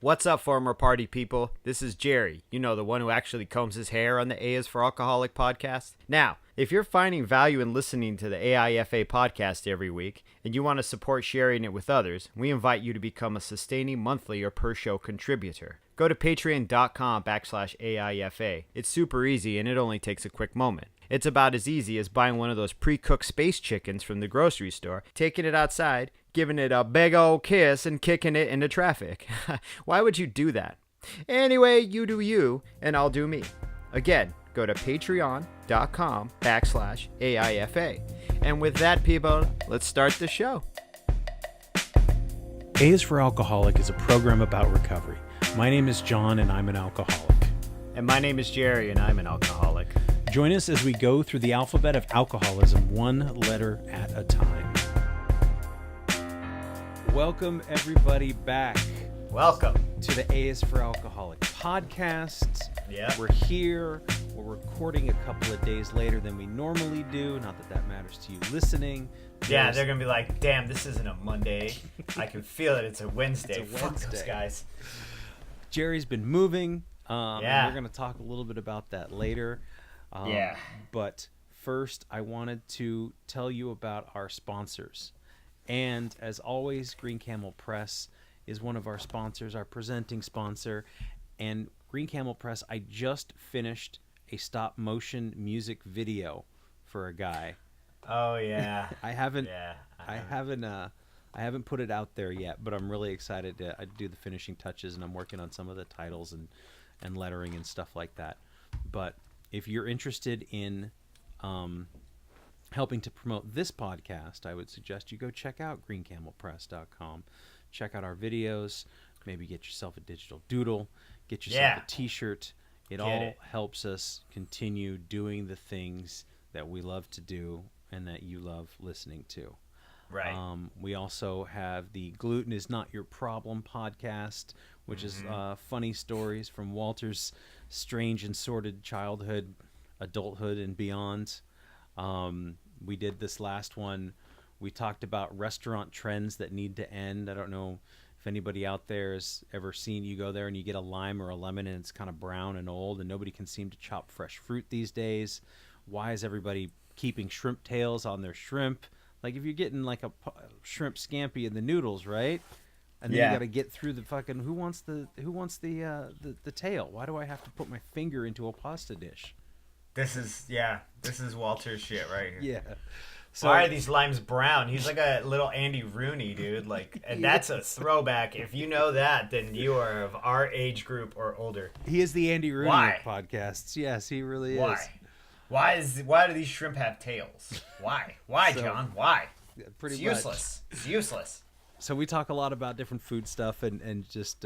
What's up, former party people? This is Jerry, you know, the one who actually combs his hair on the A is for Alcoholic podcast. Now, if you're finding value in listening to the AIFA podcast every week and you want to support sharing it with others, we invite you to become a sustaining monthly or per show contributor. Go to patreon.com/AIFA. It's super easy and it only takes a quick moment. It's about as easy as buying one of those pre-cooked space chickens from the grocery store, taking it outside, giving it a big old kiss, and kicking it into traffic. Why would you do that? Anyway, you do you, and I'll do me. Again, go to patreon.com/AIFA. And with that, people, let's start the show. A is for Alcoholic is a program about recovery. My name is John, and I'm an alcoholic. And my name is Jerry, and I'm an alcoholic. Join us as we go through the alphabet of alcoholism, one letter at a time. Welcome, everybody, back. Welcome to the A is for Alcoholic podcast. Yeah. We're here. We're recording a couple of days later than we normally do. Not that that matters to you listening. Yeah, they're going to be like, damn, this isn't a Monday. I can feel it. It's a Wednesday. It's a Fuck Wednesday. those guys. Jerry's been moving. And Yeah. we're going to talk a little bit about that later. Yeah. But first, I wanted to tell you about our sponsors. And as always, Green Camel Press is one of our sponsors, our presenting sponsor. And Green Camel Press, I just finished a stop motion music video for a guy. Oh yeah. I haven't put it out there yet, but I'm really excited to do the finishing touches, and I'm working on some of the titles and lettering and stuff like that. But if you're interested in helping to promote this podcast, I would suggest you go check out greencamelpress.com. Check out our videos, maybe get yourself a digital doodle, get yourself a t-shirt. It helps us continue doing the things that we love to do and that you love listening to. Right. We also have the Gluten is Not Your Problem podcast, which is funny stories from Walter's strange and sordid childhood, adulthood, and beyond. We did this last one. We talked about restaurant trends that need to end. I don't know if anybody out there has ever seen you go there and you get a lime or a lemon and it's kind of brown and old and nobody can seem to chop fresh fruit these days. Why is everybody keeping shrimp tails on their shrimp? Like if you're getting like a shrimp scampi in the noodles, right? And then you got to get through the fucking who wants the tail? Why do I have to put my finger into a pasta dish? This is Walter's shit right here. Yeah. So, why are these limes brown? He's like a little Andy Rooney, dude. Like, and that's a throwback. If you know that, then you are of our age group or older. He is the Andy Rooney of podcasts. Yes, he really is. Why do these shrimp have tails? Why, John? Why? Pretty it's useless. It's useless. So we talk a lot about different food stuff and just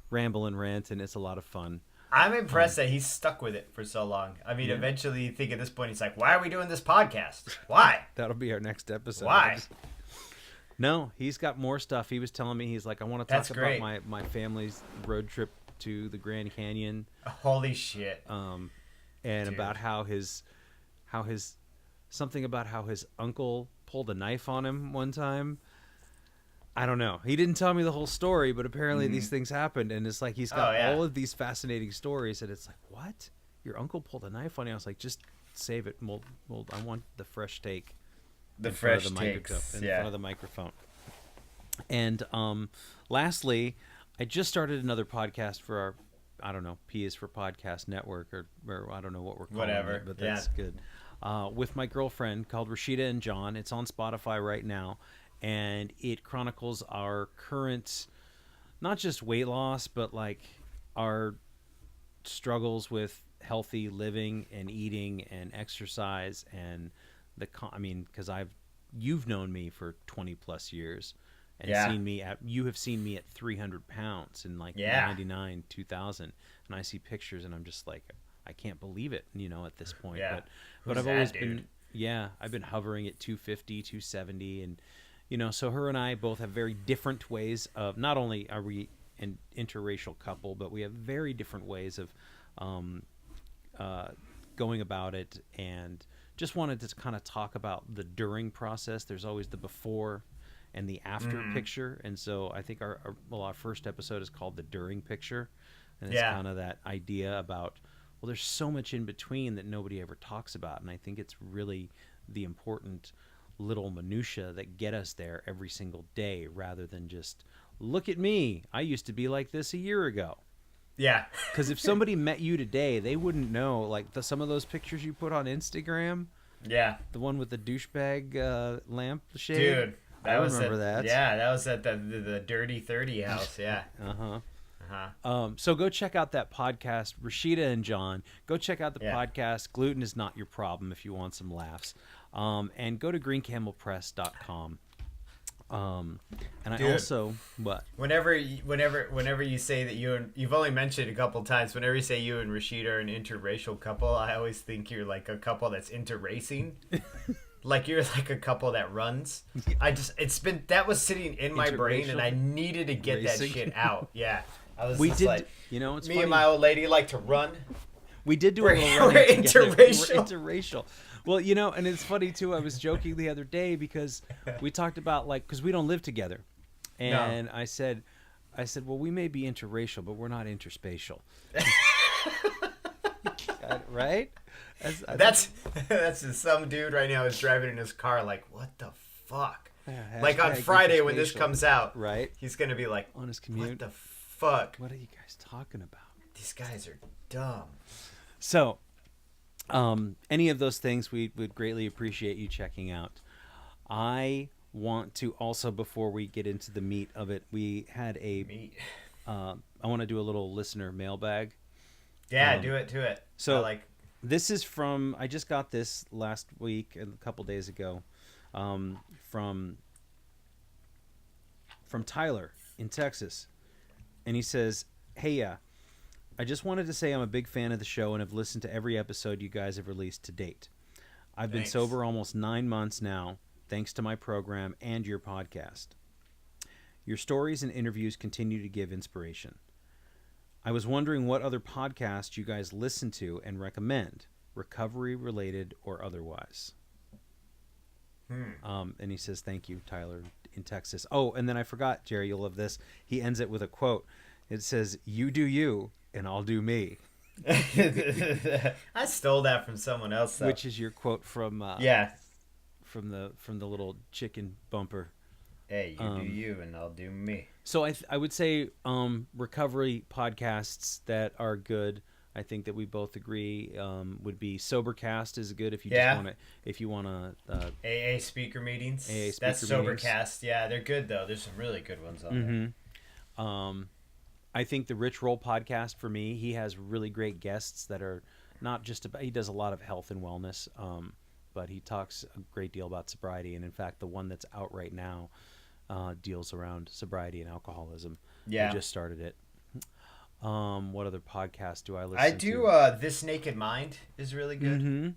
ramble and rant, and it's a lot of fun. I'm impressed that he's stuck with it for so long. I mean, eventually you think at this point, he's like, why are we doing this podcast? Why? That'll be our next episode. Why? No, he's got more stuff. He was telling me, he's like, I want to talk about my family's road trip to the Grand Canyon. Holy shit. And dude. About how his uncle pulled a knife on him one time. I don't know. He didn't tell me the whole story, but apparently these things happened, and it's like he's got all of these fascinating stories, and it's like, what? Your uncle pulled a knife on you? I was like, just save it. I want the fresh take. The fresh take in front of the microphone. And lastly, I just started another podcast for our, I don't know, P is for Podcast Network, or I don't know what we're calling it, but that's good. With my girlfriend called Rashida and John. It's on Spotify right now. And it chronicles our current, not just weight loss, but like our struggles with healthy living and eating and exercise and because you've known me for 20 plus years and you have seen me at 300 pounds in like 99, 2000, and I see pictures and I'm just like, I can't believe it, at this point. Yeah. But I've always been, I've been hovering at 250, 270, and so her and I both have very different ways of, not only are we an interracial couple, but we have very different ways of going about it, and just wanted to kind of talk about the during process. There's always the before and the after picture. And so I think our first episode is called the during picture, and it's kind of that idea about, well, there's so much in between that nobody ever talks about, and I think it's really the important little minutia that get us there every single day, rather than just, look at me, I used to be like this a year ago. Yeah. Because if somebody met you today, they wouldn't know, like some of those pictures you put on Instagram. Yeah. The one with the douchebag lamp shade. Dude, I remember that. Yeah, that was at the Dirty 30 house. Yeah. So go check out that podcast, Rashida and John. Go check out the podcast. Gluten is not your problem if you want some laughs. And go to greencamelpress.com. And Dude, I also what? Whenever you say that you've only mentioned a couple times. Whenever you say you and Rashida are an interracial couple, I always think you're like a couple that's into racing. Like you're like a couple that runs. That was sitting in my brain, and I needed to get that shit out. Yeah, I was. It's it's me funny. and my old lady like to run. We did do we're a little we're running together. interracial. We're interracial. Well, and it's funny too. I was joking the other day because we talked about because we don't live together, and no. I said, well, we may be interracial, but we're not interspatial. Right? That's some dude right now is driving in his car like, what the fuck? Like on Friday when this comes out, right? He's gonna be like, on his commute. What the fuck? What are you guys talking about? These guys are dumb. So, any of those things we would greatly appreciate you checking out. I want to also, before we get into the meat of it, we had I want to do a little listener mailbag. Yeah, do it. So this is from, I just got this last week, a couple days ago, from Tyler in Texas. And he says, hey, I just wanted to say I'm a big fan of the show and have listened to every episode you guys have released to date. I've been sober almost 9 months now, thanks to my program and your podcast. Your stories and interviews continue to give inspiration. I was wondering what other podcasts you guys listen to and recommend, recovery-related or otherwise. And he says, thank you, Tyler, in Texas. Oh, and then I forgot, Jerry, you'll love this. He ends it with a quote. It says, you do you, and I'll do me. I stole that from someone else, though. Which is your quote from from the little chicken bumper. Hey, you do you, and I'll do me. So I would say recovery podcasts that are good. I think that we both agree would be Sobercast is good if you want to AA speaker meetings. AA speaker That's meetings. Sobercast. Yeah, they're good though. There's some really good ones on there. I think the Rich Roll podcast for me, he has really great guests that are not just about, he does a lot of health and wellness, but he talks a great deal about sobriety. And in fact, the one that's out right now deals around sobriety and alcoholism. Yeah. We just started it. What other podcast do I listen to? I do, This Naked Mind is really good.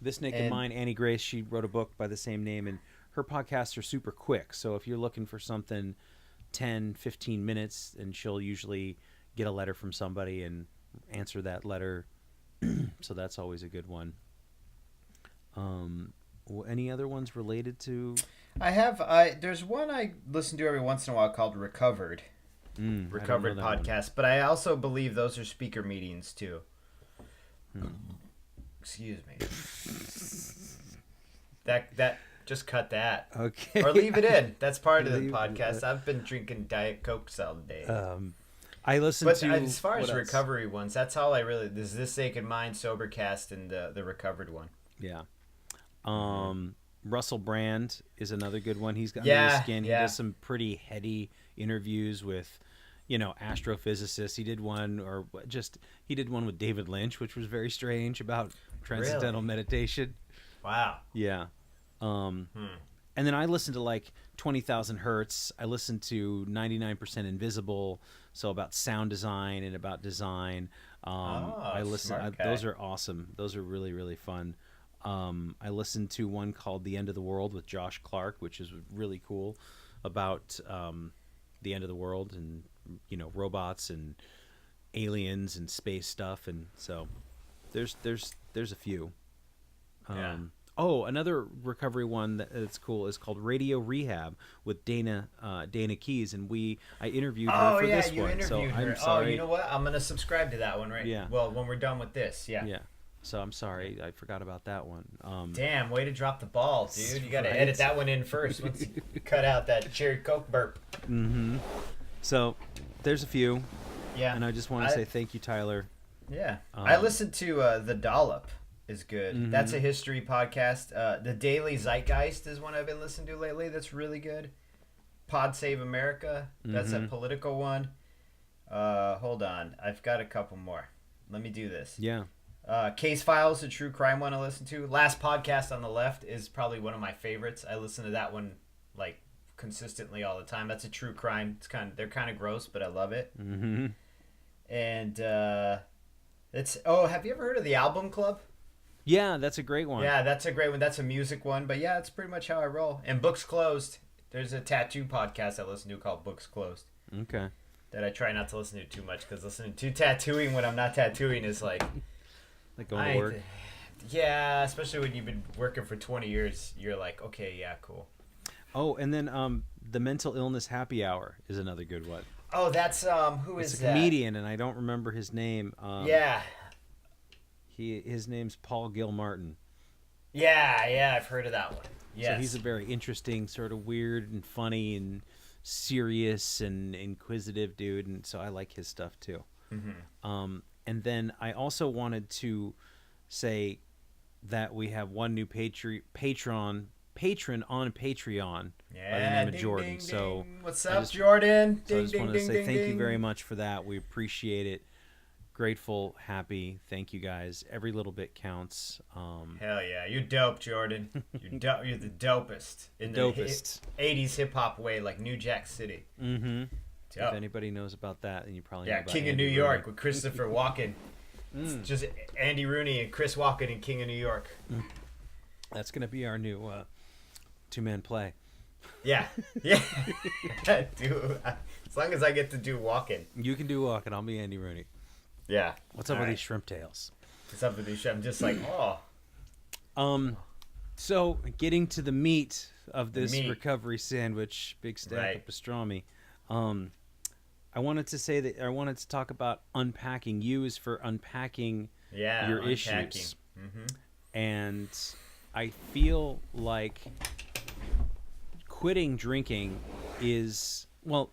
This Naked Mind, Annie Grace, she wrote a book by the same name, and her podcasts are super quick. So if you're looking for something 10, 15 minutes, and she'll usually get a letter from somebody and answer that letter. So that's always a good one. Any other ones related to? I have. There's one I listen to every once in a while called Recovered. Recovered podcast, but I also believe those are speaker meetings too. Excuse me. That just cut that. Okay. Or leave it in. That's part of the podcast. I've been drinking Diet Cokes all day. I listen to. But as far as recovery ones, that's all I really. There's This Naked Mind, Sobercast, and the Recovered one. Yeah. Russell Brand is another good one. He's got under the skin. He does some pretty heady interviews with, astrophysicists. He did one with David Lynch, which was very strange, about transcendental meditation. Wow. Yeah. And then I listen to 20,000 Hertz. I listen to 99% Invisible, so about sound design and about design. I listen. Those are awesome. Those are really, really fun. I listened to one called The End of the World with Josh Clark, which is really cool, about the end of the world and robots and aliens and space stuff. And so there's a few. another recovery one that's cool is called Radio Rehab with Dana Keys, and I interviewed her for this one. Interviewed so her. I'm sorry. You know what? I'm gonna subscribe to that one, right? Yeah. Well, when we're done with this, yeah. Yeah. So I'm sorry, I forgot about that one. Damn, way to drop the ball, dude. You got to right. edit that one in first. Once you cut out that cherry Coke burp. Mm-hmm. So there's a few. Yeah. And I just want to say thank you, Tyler. Yeah. I listened to The Dollop is good. Mm-hmm. That's a history podcast. The Daily Zeitgeist is one I've been listening to lately. That's really good. Pod Save America. That's a political one. Hold on. I've got a couple more. Let me do this. Yeah. Case Files, a true crime one I listen to. Last Podcast on the Left is probably one of my favorites. I listen to that one like consistently all the time. That's a true crime. They're kind of gross, but I love it. Mm-hmm. And have you ever heard of the Album Club? Yeah, that's a great one. Yeah, that's a great one. That's a music one, but yeah, it's pretty much how I roll. And Books Closed. There's a tattoo podcast I listen to called Books Closed. Okay. That I try not to listen to too much because listening to tattooing when I'm not tattooing is like going to work. Yeah, especially when you've been working for 20 years, you're like, okay, yeah, cool. Oh, and then the Mental Illness Happy Hour is another good one. Oh, that's who is that? It's a comedian, and I don't remember his name. Yeah. His name's Paul Gilmartin. Yeah, I've heard of that one. Yes. So he's a very interesting, sort of weird and funny and serious and inquisitive dude, and so I like his stuff too. Mm-hmm. And then I also wanted to say that we have one new patron on Patreon by the name of Jordan. Ding, so what's up, Jordan? I just want to say thank you very much for that. We appreciate it. Grateful, happy. Thank you guys. Every little bit counts. Hell yeah, you're dope, Jordan. You're the dopest in the 80s hip hop way, like New Jack City. Mm-hmm. If anybody knows about that, then you probably know about King Andy of New York Rooney. with Christopher Walken. It's just Andy Rooney and Chris Walken in King of New York. That's gonna be our new two-man play. Yeah. Dude, as long as I get to do Walken. You can do Walken. I'll be Andy Rooney. Yeah. What's up with these shrimp tails? What's up with these shrimp? I'm just like, So getting to the meat of this recovery sandwich, big stack of pastrami. I wanted to talk about unpacking. U is for unpacking your issues. Mm-hmm. And I feel like quitting drinking is, well,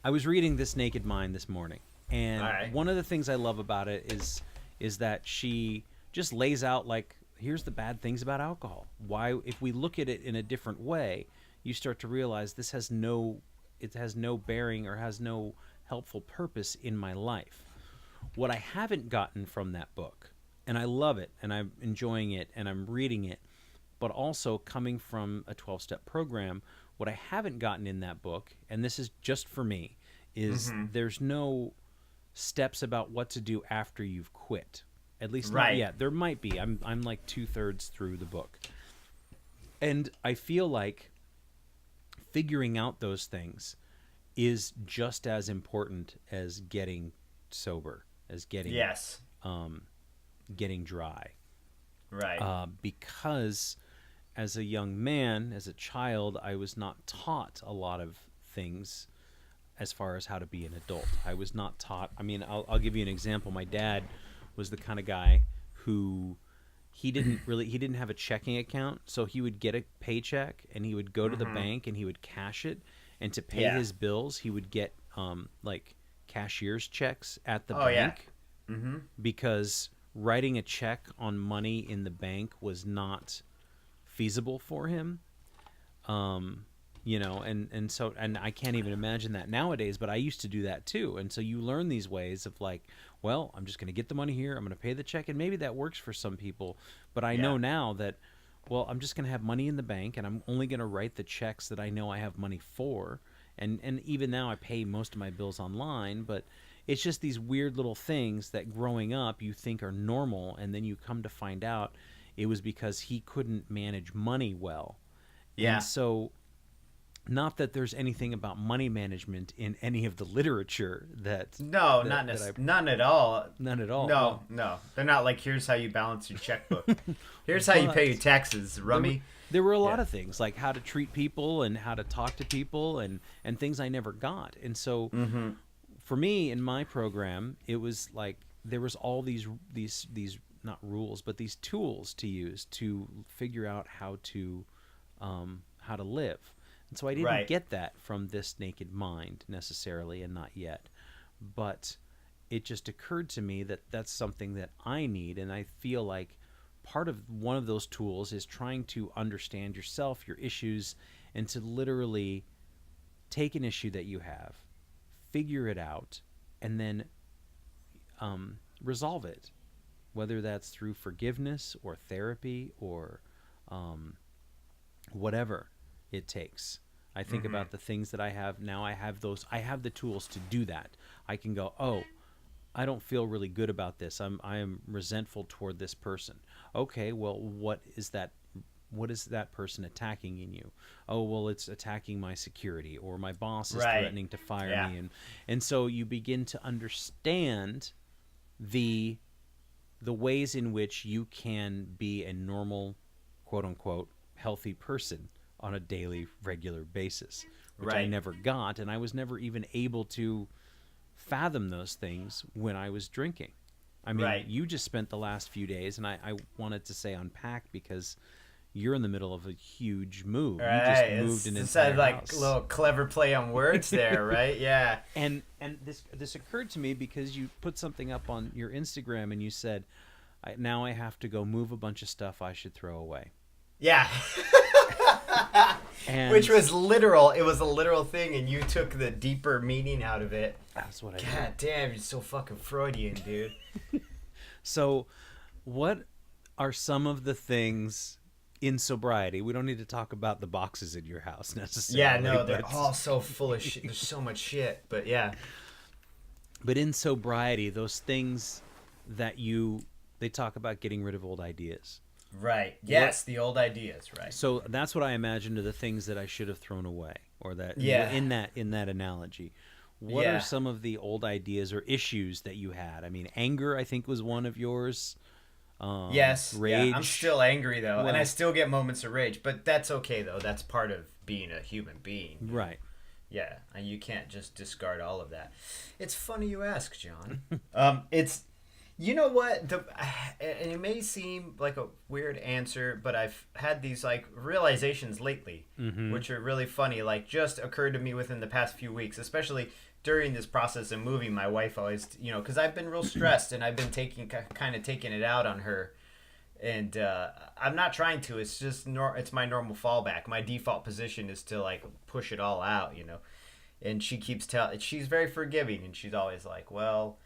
I was reading This Naked Mind this morning, and one of the things I love about it is that she just lays out, like, here's the bad things about alcohol. Why, if we look at it in a different way, you start to realize it has no bearing or has no helpful purpose in my life. What I haven't gotten from that book, and I love it, and I'm enjoying it, and I'm reading it, but also coming from a 12-step program, what I haven't gotten in that book, and this is just for me, is there's no steps about what to do after you've quit. At least not yet. There might be. I'm like 2/3 through the book. And I feel like figuring out those things is just as important as getting sober, as getting getting dry. Right. Because as a young man, as a child, I was not taught a lot of things as far as how to be an adult. I was not taught. I mean, I'll give you an example. My dad was the kind of guy who he didn't have a checking account, so he would get a paycheck and he would go to the bank and he would cash it, and to pay his bills he would get like cashier's checks at the bank, because writing a check on money in the bank was not feasible for him. And I can't even imagine that nowadays, but I used to do that too. And so you learn these ways of like, well, I'm just going to get the money here, I'm going to pay the check, and maybe that works for some people, but I know now that, well, I'm just going to have money in the bank and I'm only going to write the checks that I know I have money for. And even now I pay most of my bills online, but it's just these weird little things that growing up you think are normal, and then you come to find out it was because he couldn't manage money well. Yeah. And so Not that there's anything about money management in any of the literature that No, none at all. None at all. No, Well, no. They're not like, here's how you balance your checkbook. Here's how you pay your taxes, rummy. There were a lot of things, like how to treat people and how to talk to people and things I never got. And so for me in my program, it was like there was all these not rules, but these tools to use to figure out how to live. And so I didn't get that from This Naked Mind necessarily, and not yet. But it just occurred to me that that's something that I need, and I feel like part of one of those tools is trying to understand yourself, your issues, and to literally take an issue that you have, figure it out, and then resolve it, whether that's through forgiveness or therapy or whatever it takes. I think about the things that I have now. I have the tools to do that. I can go, oh, I don't feel really good about this. I am resentful toward this person. Okay, well, what is that person attacking in you? Oh, well, it's attacking my security, or my boss is threatening to fire me, and so you begin to understand the ways in which you can be a normal, quote unquote, healthy person on a daily, regular basis, which I never got, and I was never even able to fathom those things when I was drinking. I mean, you just spent the last few days, and I wanted to say unpack because you're in the middle of a huge move. You just moved an entire house. Like a little clever play on words there, right? Yeah. And this occurred to me because you put something up on your Instagram, and you said, now I have to go move a bunch of stuff I should throw away. Yeah. Which was literal. It was a literal thing, and you took the deeper meaning out of it. That's what I did. God damn, you're so fucking Freudian, dude. So, what are some of the things in sobriety? We don't need to talk about the boxes in your house necessarily. Yeah, no, they're all so full of shit. There's so much shit, but yeah. But in sobriety, those things that they talk about getting rid of old ideas. Right. Yes, the old ideas, right. So that's what I imagined are the things that I should have thrown away, or that in that analogy. What are some of the old ideas or issues that you had? I mean, anger, I think, was one of yours. Yes. Rage. Yeah, I'm still angry, though, and I still get moments of rage, but that's okay, though. That's part of being a human being. Right. Yeah, and you can't just discard all of that. It's funny you ask, John. It's... You know what? And it may seem like a weird answer, but I've had these like realizations lately, which are really funny. Like, just occurred to me within the past few weeks, especially during this process of moving. My wife always, because I've been real stressed and I've been taking it out on her, and I'm not trying to. It's just it's my normal fallback. My default position is to like push it all out, And she keeps she's very forgiving, and she's always like, well.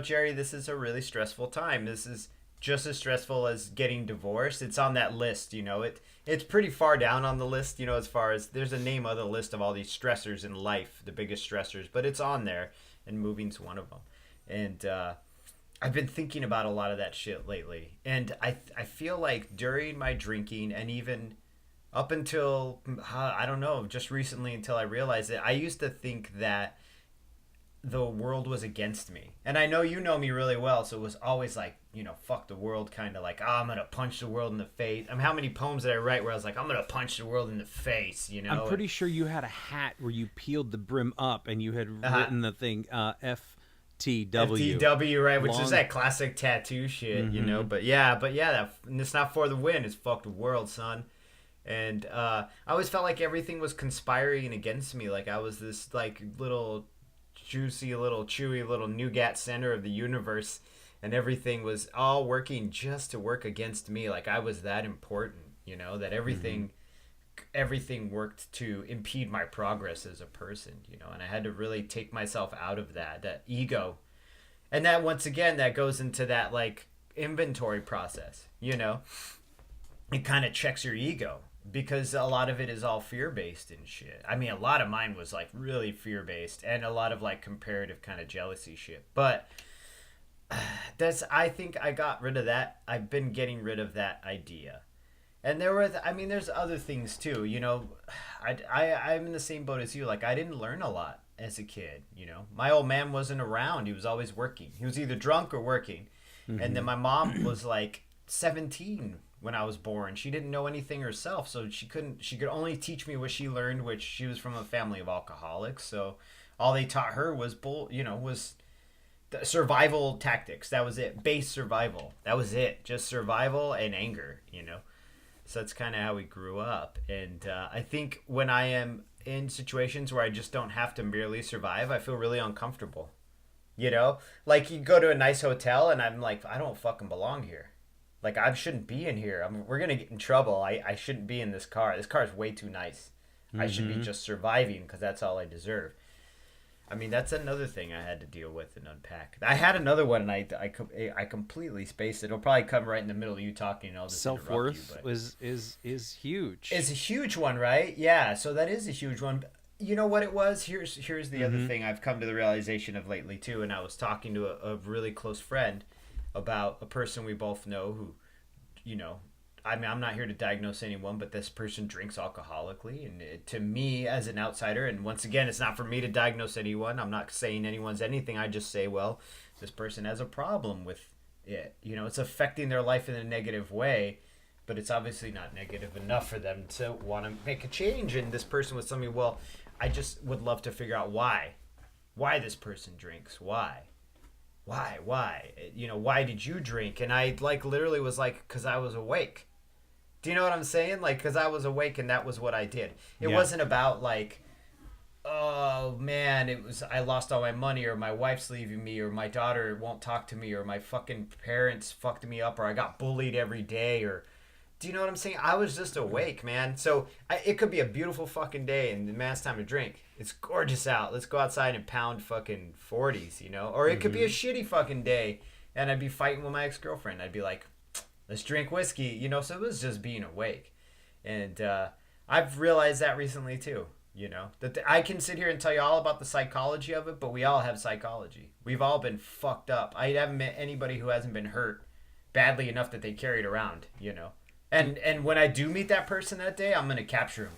Jerry, this is a really stressful time. This is just as stressful as getting divorced. It's on that list, It's pretty far down on the list, as far as there's a name on the list of all these stressors in life, the biggest stressors, but it's on there, and moving's one of them. And I've been thinking about a lot of that shit lately. And I feel like during my drinking, and even up until, I don't know, just recently until I realized it, I used to think that the world was against me. And I know you know me really well, so it was always like, fuck the world, kind of like, I'm going to punch the world in the face. I mean, how many poems did I write where I was like, I'm going to punch the world in the face, I'm pretty sure you had a hat where you peeled the brim up and you had written the thing, FTW. FTW, right, which is that classic tattoo shit, But yeah, it's not for the win, it's fuck the world, son. And I always felt like everything was conspiring against me. Like I was this like little... juicy little chewy little nougat center of the universe, and everything was all working just to work against me. Like I was that important, that everything worked to impede my progress as a person, and I had to really take myself out of that ego. And that, once again, that goes into that like inventory process, it kind of checks your ego. Because a lot of it is all fear-based and shit. I mean, a lot of mine was, like, really fear-based. And a lot of, like, comparative kind of jealousy shit. But I think I got rid of that. I've been getting rid of that idea. And there's other things too. I'm in the same boat as you. Like, I didn't learn a lot as a kid. My old man wasn't around. He was always working. He was either drunk or working. And then my mom was like 17 when I was born. She didn't know anything herself, so she could only teach me what she learned, which she was from a family of alcoholics. So all they taught her was was the survival tactics. That was it. Base survival. That was it. Just survival and anger. So that's kind of how we grew up. And I think when I am in situations where I just don't have to merely survive, I feel really uncomfortable. Like you go to a nice hotel and I'm like, I don't fucking belong here. Like, I shouldn't be in here. We're going to get in trouble. I shouldn't be in this car. This car is way too nice. I should be just surviving because that's all I deserve. I mean, that's another thing I had to deal with and unpack. I had another one, and I completely spaced it. It'll probably come right in the middle of you talking, and I'll just self-worth is huge. It's a huge one, right? Yeah, so that is a huge one. You know what it was? Here's the other thing I've come to the realization of lately, too, and I was talking to a really close friend about a person we both know who, I mean, I'm not here to diagnose anyone, but this person drinks alcoholically. And to me, as an outsider, and once again, it's not for me to diagnose anyone. I'm not saying anyone's anything. I just say, well, this person has a problem with it. It's affecting their life in a negative way, but it's obviously not negative enough for them to want to make a change. And this person was telling me, well, I just would love to figure out why this person drinks. Why? Why did you drink? And I literally was like, because I was awake. Do you know what I'm saying? Like, because I was awake and that was what I did. It wasn't about oh man, I lost all my money, or my wife's leaving me, or my daughter won't talk to me, or my fucking parents fucked me up, or I got bullied every day, or do you know what I'm saying? I was just awake, man. So it could be a beautiful fucking day and man, it's time to drink. It's gorgeous out. Let's go outside and pound fucking 40s, Or it could be a shitty fucking day and I'd be fighting with my ex-girlfriend. I'd be like, let's drink whiskey, So it was just being awake. And I've realized that recently too, That I can sit here and tell you all about the psychology of it, but we all have psychology. We've all been fucked up. I haven't met anybody who hasn't been hurt badly enough that they carry it around, And when I do meet that person that day, I'm gonna capture them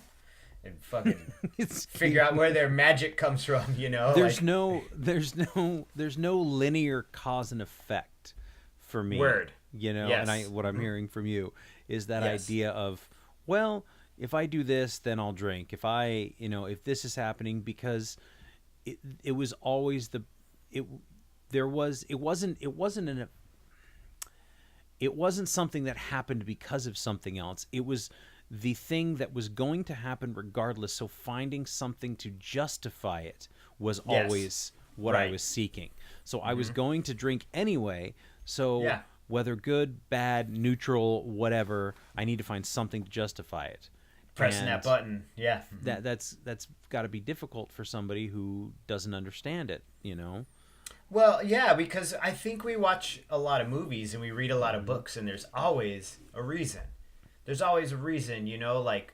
and fucking figure out where their magic comes from. There's no linear cause and effect for me. Word. Yes. And what I'm hearing from you is that idea of, well, if I do this, then I'll drink. If if this is happening, because it was always it wasn't something that happened because of something else. It was the thing that was going to happen regardless. So finding something to justify it was always what I was seeking. So I was going to drink anyway. So whether good, bad, neutral, whatever, I need to find something to justify it. Pressing that button. Yeah. That's got to be difficult for somebody who doesn't understand it, Well, yeah, because I think we watch a lot of movies and we read a lot of books, and there's always a reason. There's always a reason, like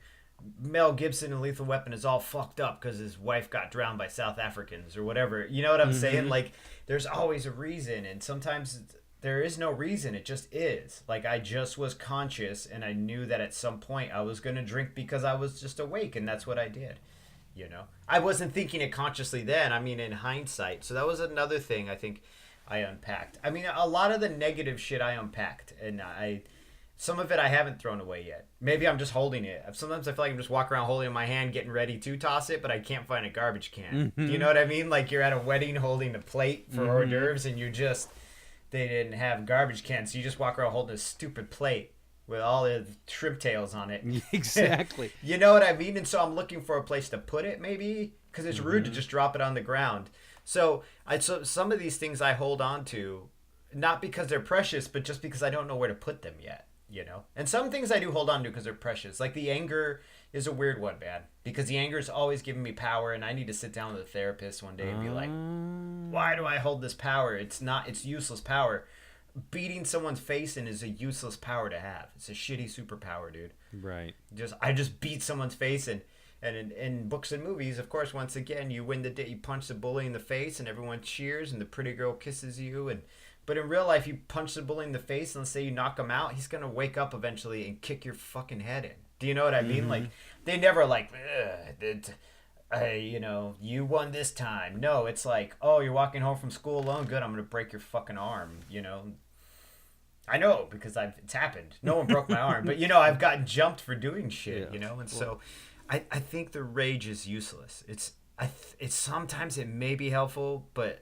Mel Gibson in Lethal Weapon is all fucked up because his wife got drowned by South Africans or whatever. You know what I'm saying? Like, there's always a reason, and sometimes there is no reason. It just is. Like, I just was conscious, and I knew that at some point I was going to drink because I was just awake, and that's what I did. I wasn't thinking it consciously then. I mean, in hindsight. So that was another thing I think I unpacked. I mean, a lot of the negative shit I unpacked, and some of it I haven't thrown away yet. Maybe I'm just holding it. Sometimes I feel like I'm just walking around holding it in my hand, getting ready to toss it, but I can't find a garbage can. Do you know what I mean? Like, you're at a wedding holding a plate for hors d'oeuvres, and they didn't have garbage cans, so you just walk around holding a stupid plate with all the shrimp tails on it. Exactly. You know what I mean? And so I'm looking for a place to put it, maybe, because it's rude to just drop it on the ground. So some of these things I hold on to, not because they're precious, but just because I don't know where to put them yet. And some things I do hold on to because they're precious. Like the anger is a weird one, man, because the anger is always giving me power, and I need to sit down with a therapist one day and be like, why do I hold this power? It's useless power. Beating someone's face in is a useless power to have. It's a shitty superpower, dude. Right. I just beat someone's face, and in books and movies, of course, once again, you win the day. You punch the bully in the face, and everyone cheers, and the pretty girl kisses you, and But in real life, you punch the bully in the face and let's say you knock him out, he's gonna wake up eventually and kick your fucking head in. Do you know what I mean? Like they never like, you won this time. No, it's like, oh, you're walking home from school alone. Good, I'm gonna break your fucking arm. I know because it's happened. No one broke my arm, but I've gotten jumped for doing shit. And so I think the rage is useless. It's sometimes it may be helpful, but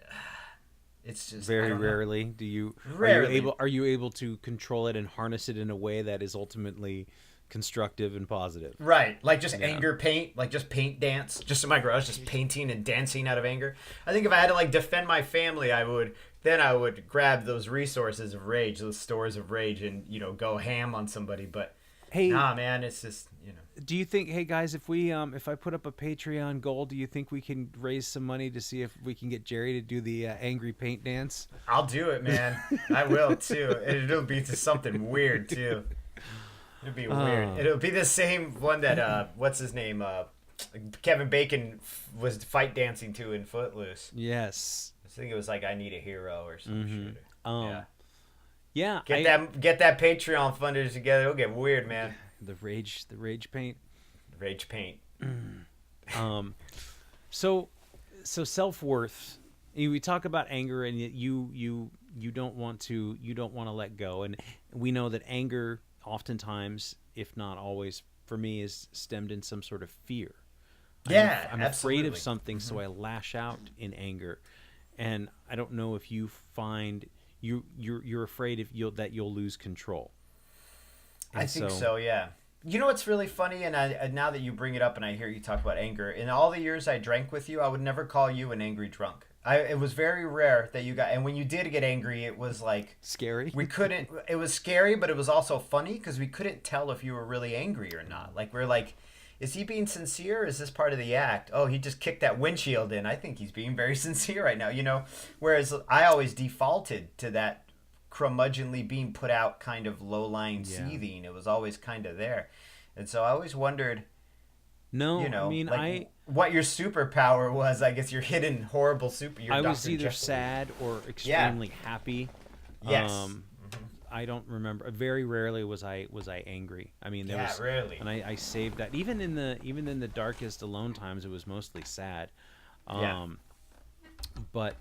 it's just very rarely do you rarely. Are you able to control it and harness it in a way that is ultimately constructive and positive? Right, like just anger paint, like just paint dance, just in my garage, just painting and dancing out of anger. I think if I had to like defend my family, I would grab those resources of rage, those stores of rage, and go ham on somebody. But hey, nah, man, it's just Do you think, hey guys, if I put up a Patreon goal, do you think we can raise some money to see if we can get Jerry to do the angry paint dance? I'll do it, man. I will too. It'll be to something weird too. It'll be weird. It'll be the same one that what's his name? Kevin Bacon was fight dancing to in Footloose. Yes. I think it was like I Need a Hero or some shit. Yeah. Get that Patreon funders together. It'll get weird, man. The rage paint. Rage paint. So self-worth. We talk about anger, and you don't want to let go, and we know that anger oftentimes, if not always, for me, is stemmed in some sort of fear. I'm afraid of something, so I lash out in anger. And I don't know if you find you're afraid that you'll lose control. And I think so, yeah. You know what's really funny, and now that you bring it up and I hear you talk about anger, in all the years I drank with you, I would never call you an angry drunk. It was very rare that you got, and when you did get angry, it was like scary. It was scary, but it was also funny because we couldn't tell if you were really angry or not. Like we're like, is he being sincere? Or is this part of the act? Oh, he just kicked that windshield in. I think he's being very sincere right now, Whereas I always defaulted to that curmudgeonly being put out kind of low-lying seething. It was always kind of there. And so I always wondered, what your superpower was. I guess your hidden horrible I was either sad or extremely happy. Yes. I don't remember. Very rarely was I angry. I mean, rarely. And I saved that. Even in the darkest alone times, it was mostly sad. But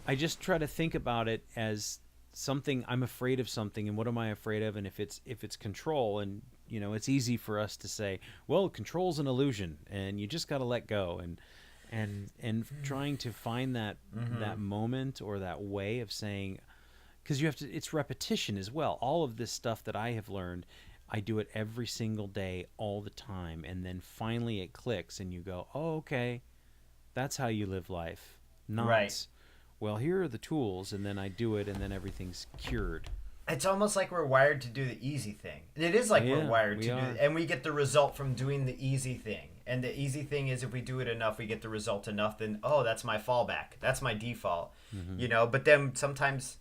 I just try to think about it as something. I'm afraid of something, and what am I afraid of? And if it's control, and it's easy for us to say, well, control's an illusion, and you just got to let go, and trying to find that moment or that way of saying, because you have to. It's repetition as well. All of this stuff that I have learned, I do it every single day, all the time, and then finally it clicks, and you go, oh, okay, that's how you live life. Not, right. Well, here are the tools, and then I do it, and then everything's cured. It's almost like we're wired to do the easy thing. It is like we're wired to do it, and we get the result from doing the easy thing. And the easy thing is if we do it enough, we get the result enough, then, oh, that's my fallback. That's my default. But then sometimes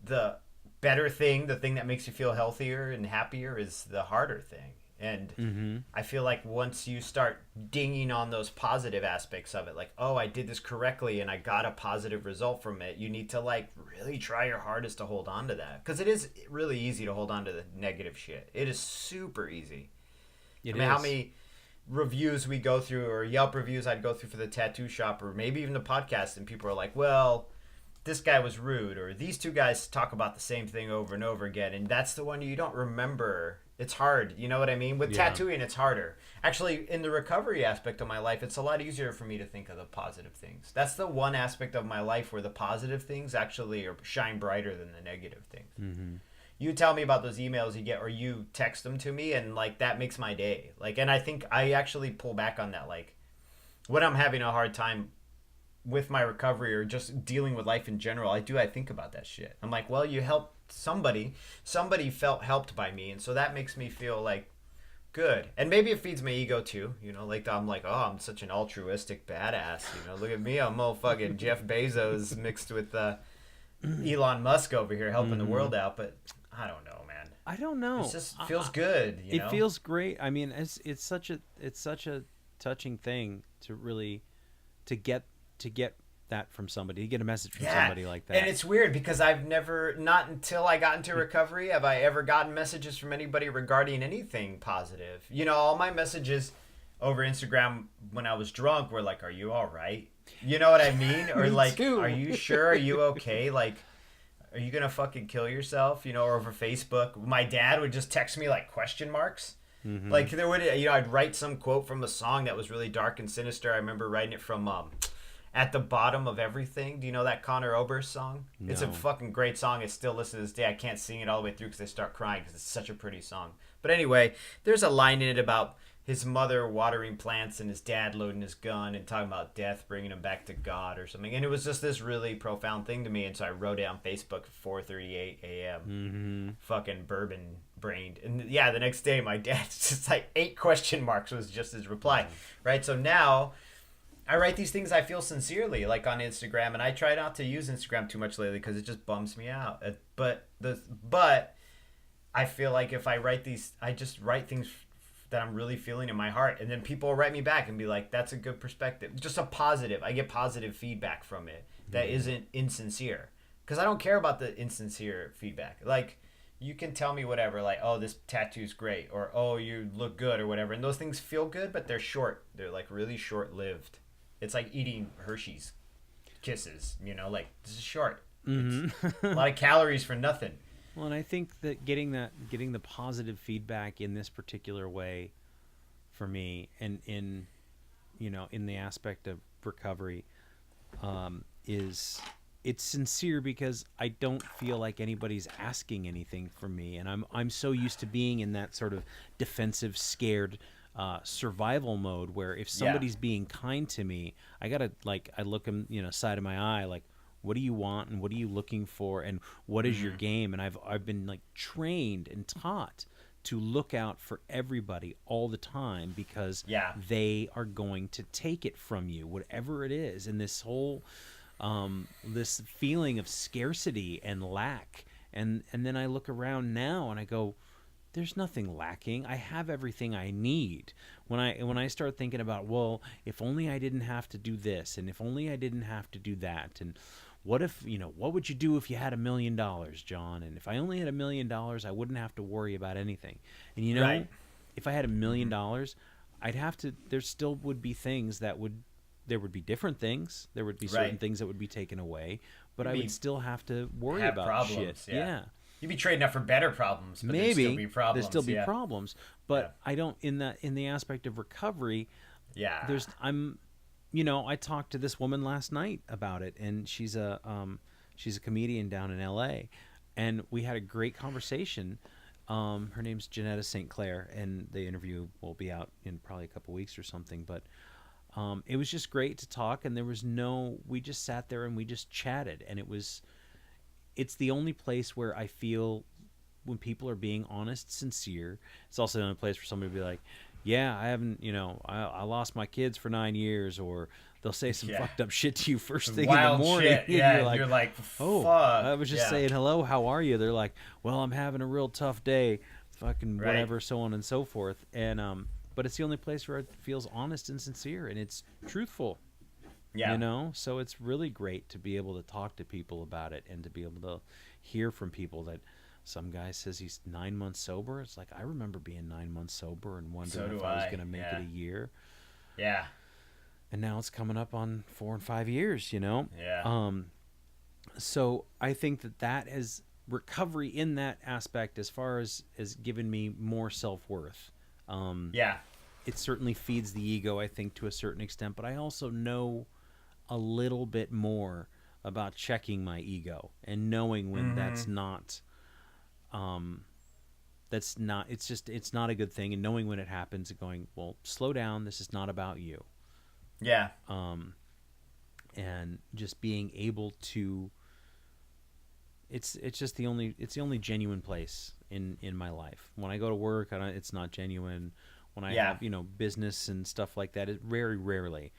the better thing, the thing that makes you feel healthier and happier, is the harder thing. And I feel like once you start dinging on those positive aspects of it, like, oh, I did this correctly and I got a positive result from it, you need to like really try your hardest to hold on to that. Because it is really easy to hold on to the negative shit. It is super easy. How many reviews we go through, or Yelp reviews I'd go through for the tattoo shop, or maybe even the podcast, and people are like, well, this guy was rude, or these two guys talk about the same thing over and over again, and that's the one you don't remember. It's hard, you know what I mean? With tattooing, it's harder. Actually, in the recovery aspect of my life, it's a lot easier for me to think of the positive things. That's the one aspect of my life where the positive things actually shine brighter than the negative things. You tell me about those emails you get, or you text them to me, and like that makes my day. Like, and I think I actually pull back on that. Like, when I'm having a hard time with my recovery or just dealing with life in general, I think about that shit. I'm like, well, you helped somebody felt helped by me, and so that makes me feel like good. And maybe it feeds my ego too, like I'm like, oh, I'm such an altruistic badass, look at me, I'm motherfucking Jeff Bezos mixed with Elon Musk over here helping the world out. But I don't know, man. I don't know. It just feels good. It feels great. I mean, it's such a touching thing to really to get that from somebody, to get a message from somebody like that. And it's weird because I've never, not until I got into recovery, have I ever gotten messages from anybody regarding anything positive. You know, all my messages over Instagram when I was drunk were like, "Are you all right?" You know what I mean? Or like, too. "Are you sure? Are you okay?" Like, "Are you gonna fucking kill yourself?" You know, or over Facebook, my dad would just text me like question marks. Mm-hmm. Like there would, you know, I'd write some quote from a song that was really dark and sinister. I remember writing it from At the Bottom of Everything. Do you know that Conor Oberst song? No. It's a fucking great song. It's still listened to this day. I can't sing it all the way through because I start crying because it's such a pretty song. But anyway, there's a line in it about his mother watering plants and his dad loading his gun and talking about death, bringing him back to God or something. And it was just this really profound thing to me. And so I wrote it on Facebook at 4:38 a.m. Mm-hmm. Fucking bourbon brained. And yeah, the next day my dad's just like 8 question marks was just his reply. Mm-hmm. Right? So now I write these things I feel sincerely, like on Instagram, and I try not to use Instagram too much lately because it just bums me out. But I feel like if I write these, I just write things that I'm really feeling in my heart, and then people will write me back and be like, "That's a good perspective." Just a positive. I get positive feedback from it that isn't insincere, because I don't care about the insincere feedback. Like, you can tell me whatever, like, "Oh, this tattoo's great," or "Oh, you look good," or whatever, and those things feel good, but they're short. They're like really short-lived. It's like eating Hershey's Kisses, you know, like, this is short. Mm-hmm. A lot of calories for nothing. Well, and I think that getting the positive feedback in this particular way, for me, and in the aspect of recovery, is it's sincere because I don't feel like anybody's asking anything from me, and I'm so used to being in that sort of defensive, scared survival mode where if somebody's being kind to me, I gotta, like, I look them side of my eye, like, what do you want and what are you looking for and what is your game? And I've been like trained and taught to look out for everybody all the time because they are going to take it from you, whatever it is. And this whole this feeling of scarcity and lack, and then I look around now and I go, there's nothing lacking. I have everything I need. When I start thinking about, well, if only I didn't have to do this, and if only I didn't have to do that, and what if, what would you do if you had $1 million, John? And if I only had $1 million, I wouldn't have to worry about anything. And Right. if I had $1 million, I'd have to. There still would be things there would be different things. There would be certain things that would be taken away, but I would still have to worry about problems, shit. Yeah. You'd be trading up for better problems, but Maybe there'd still be problems. There'd still be problems, but I don't, in the aspect of recovery. Yeah. I talked to this woman last night about it, and she's a comedian down in L.A., and we had a great conversation. Her name's Janetta St. Clair, and the interview will be out in probably a couple weeks or something. But it was just great to talk, and we just sat there and we just chatted, and it's the only place where I feel when people are being honest, sincere. It's also the only place for somebody to be like, yeah, I haven't, I lost my kids for 9 years, or they'll say some fucked up shit to you first thing in the morning. Shit. Yeah, you're like, oh, fuck. I was just saying, hello, how are you? They're like, well, I'm having a real tough day, fucking whatever, so on and so forth. And but it's the only place where it feels honest and sincere, and it's truthful. Yeah. So it's really great to be able to talk to people about it and to be able to hear from people that some guy says he's 9 months sober. It's like, I remember being 9 months sober and wondering if I was going to make it a year. Yeah. And now it's coming up on 4 and 5 years, Yeah. So I think that has recovery in that aspect as far as given me more self-worth. It certainly feeds the ego, I think, to a certain extent, but I also know a little bit more about checking my ego and knowing when that's not it's not a good thing, and knowing when it happens and going, well, slow down, this is not about you. Yeah. And just being able to it's the only genuine place in my life. When I go to work, it's not genuine. When I have business and stuff like that, it very rarely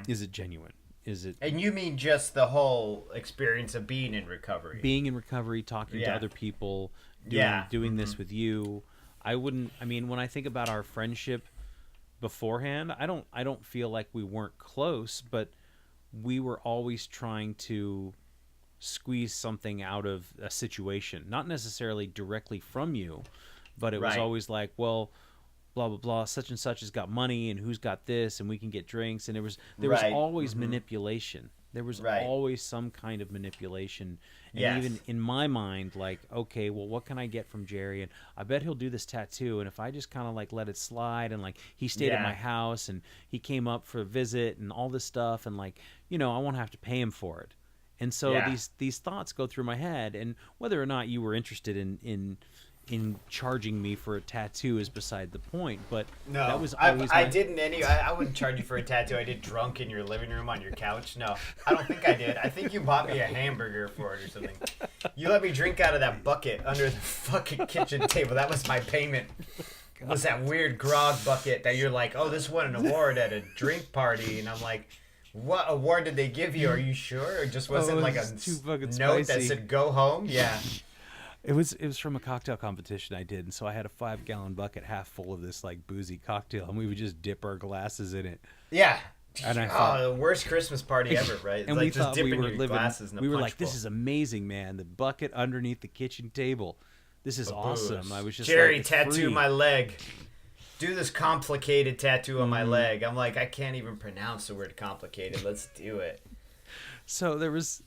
is it genuine. Is it? And you mean just the whole experience of being in recovery? Being in recovery, talking to other people, doing this with you. When I think about our friendship beforehand, I don't feel like we weren't close, but we were always trying to squeeze something out of a situation, not necessarily directly from you, but it was always like, well, blah blah blah, such and such has got money, and who's got this, and we can get drinks, and there was always manipulation. There was always some kind of manipulation, and even in my mind, like, okay, well, what can I get from Jerry? And I bet he'll do this tattoo, and if I just kind of like let it slide, and like he stayed at my house, and he came up for a visit, and all this stuff, and like, you know, I won't have to pay him for it. And so these thoughts go through my head, and whether or not you were interested in charging me for a tattoo is beside the point. But no, that was always I wouldn't charge you for a tattoo I did drunk in your living room on your couch. No, I don't think I did. I think you bought me a hamburger for it or something. You let me drink out of that bucket under the fucking kitchen table. That was my payment. It was that weird grog bucket that you're like, oh, this won an award at a drink party, and I'm like, what award did they give you? Are you sure? It just wasn't like a note that said "go home." Yeah. It was from a cocktail competition I did, and so I had a 5-gallon bucket half full of this like boozy cocktail, and we would just dip our glasses in it. Yeah. And I thought, the worst Christmas party ever, right? It's and like we just thought dipping we were your living. glasses in a We were punch like, "This bowl. is amazing, man! The bucket underneath the kitchen table. This is awesome." I was just Jerry, like, tattoo free. my leg. Do this complicated tattoo on my leg. I'm like, I can't even pronounce the word complicated. Let's do it. So there was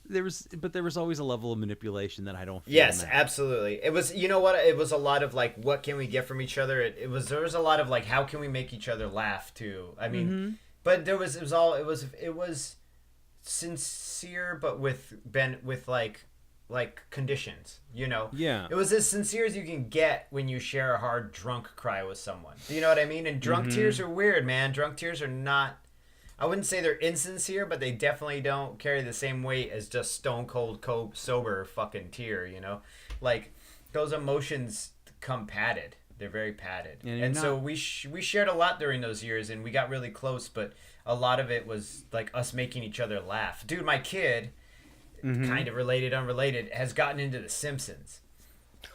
always a level of manipulation that I don't feel. Yes, now. absolutely. It was, you know what? It was a lot of like, what can we get from each other? There was a lot of like, how can we make each other laugh too? I mean, but it was sincere, but with conditions, you know? Yeah. It was as sincere as you can get when you share a hard drunk cry with someone. Do you know what I mean? And drunk tears are weird, man. Drunk tears are not, I wouldn't say they're insincere, but they definitely don't carry the same weight as just stone cold sober fucking tear, you know? Like, those emotions come padded. They're very padded. And so we shared a lot during those years, and we got really close, but a lot of it was like us making each other laugh. Dude, my kid, kind of related, unrelated, has gotten into The Simpsons.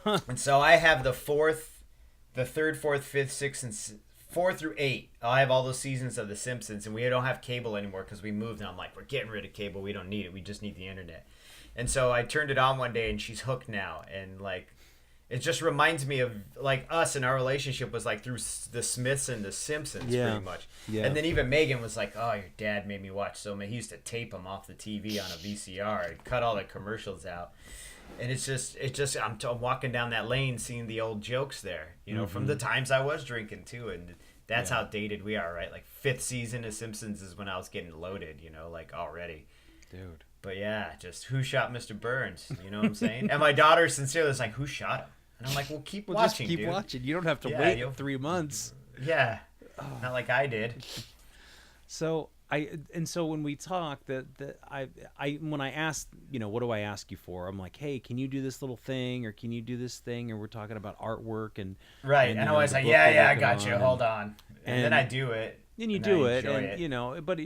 And so I have the third, fourth, fifth, sixth, and 4 through 8. I have all those seasons of The Simpsons, and we don't have cable anymore because we moved, and I'm like, we're getting rid of cable. We don't need it. We just need the internet. And so I turned it on one day, and she's hooked now. And, like, it just reminds me of, like, us and our relationship was, like, through The Smiths and The Simpsons, pretty much. Yeah. And then even Megan was like, oh, your dad made me watch so many. He used to tape them off the TV on a VCR and cut all the commercials out. And it's just I'm walking down that lane seeing the old jokes there, you know, from the times I was drinking too. And that's how dated we are, right? Like 5th season of Simpsons is when I was getting loaded, you know, like already. Dude. But yeah, just who shot Mr. Burns? You know what I'm saying? And my daughter sincerely was like, who shot him? And I'm like, well, keep watching, just keep watching. You don't have to wait 3 months. Yeah. Not like I did. So when we talk, when I ask, you know, what do I ask you for? I'm like, hey, can you do this little thing, or can you do this thing? And we're talking about artwork and right. And I was like, yeah, I got you. Hold on. And then I do it. And you do it, and you know, but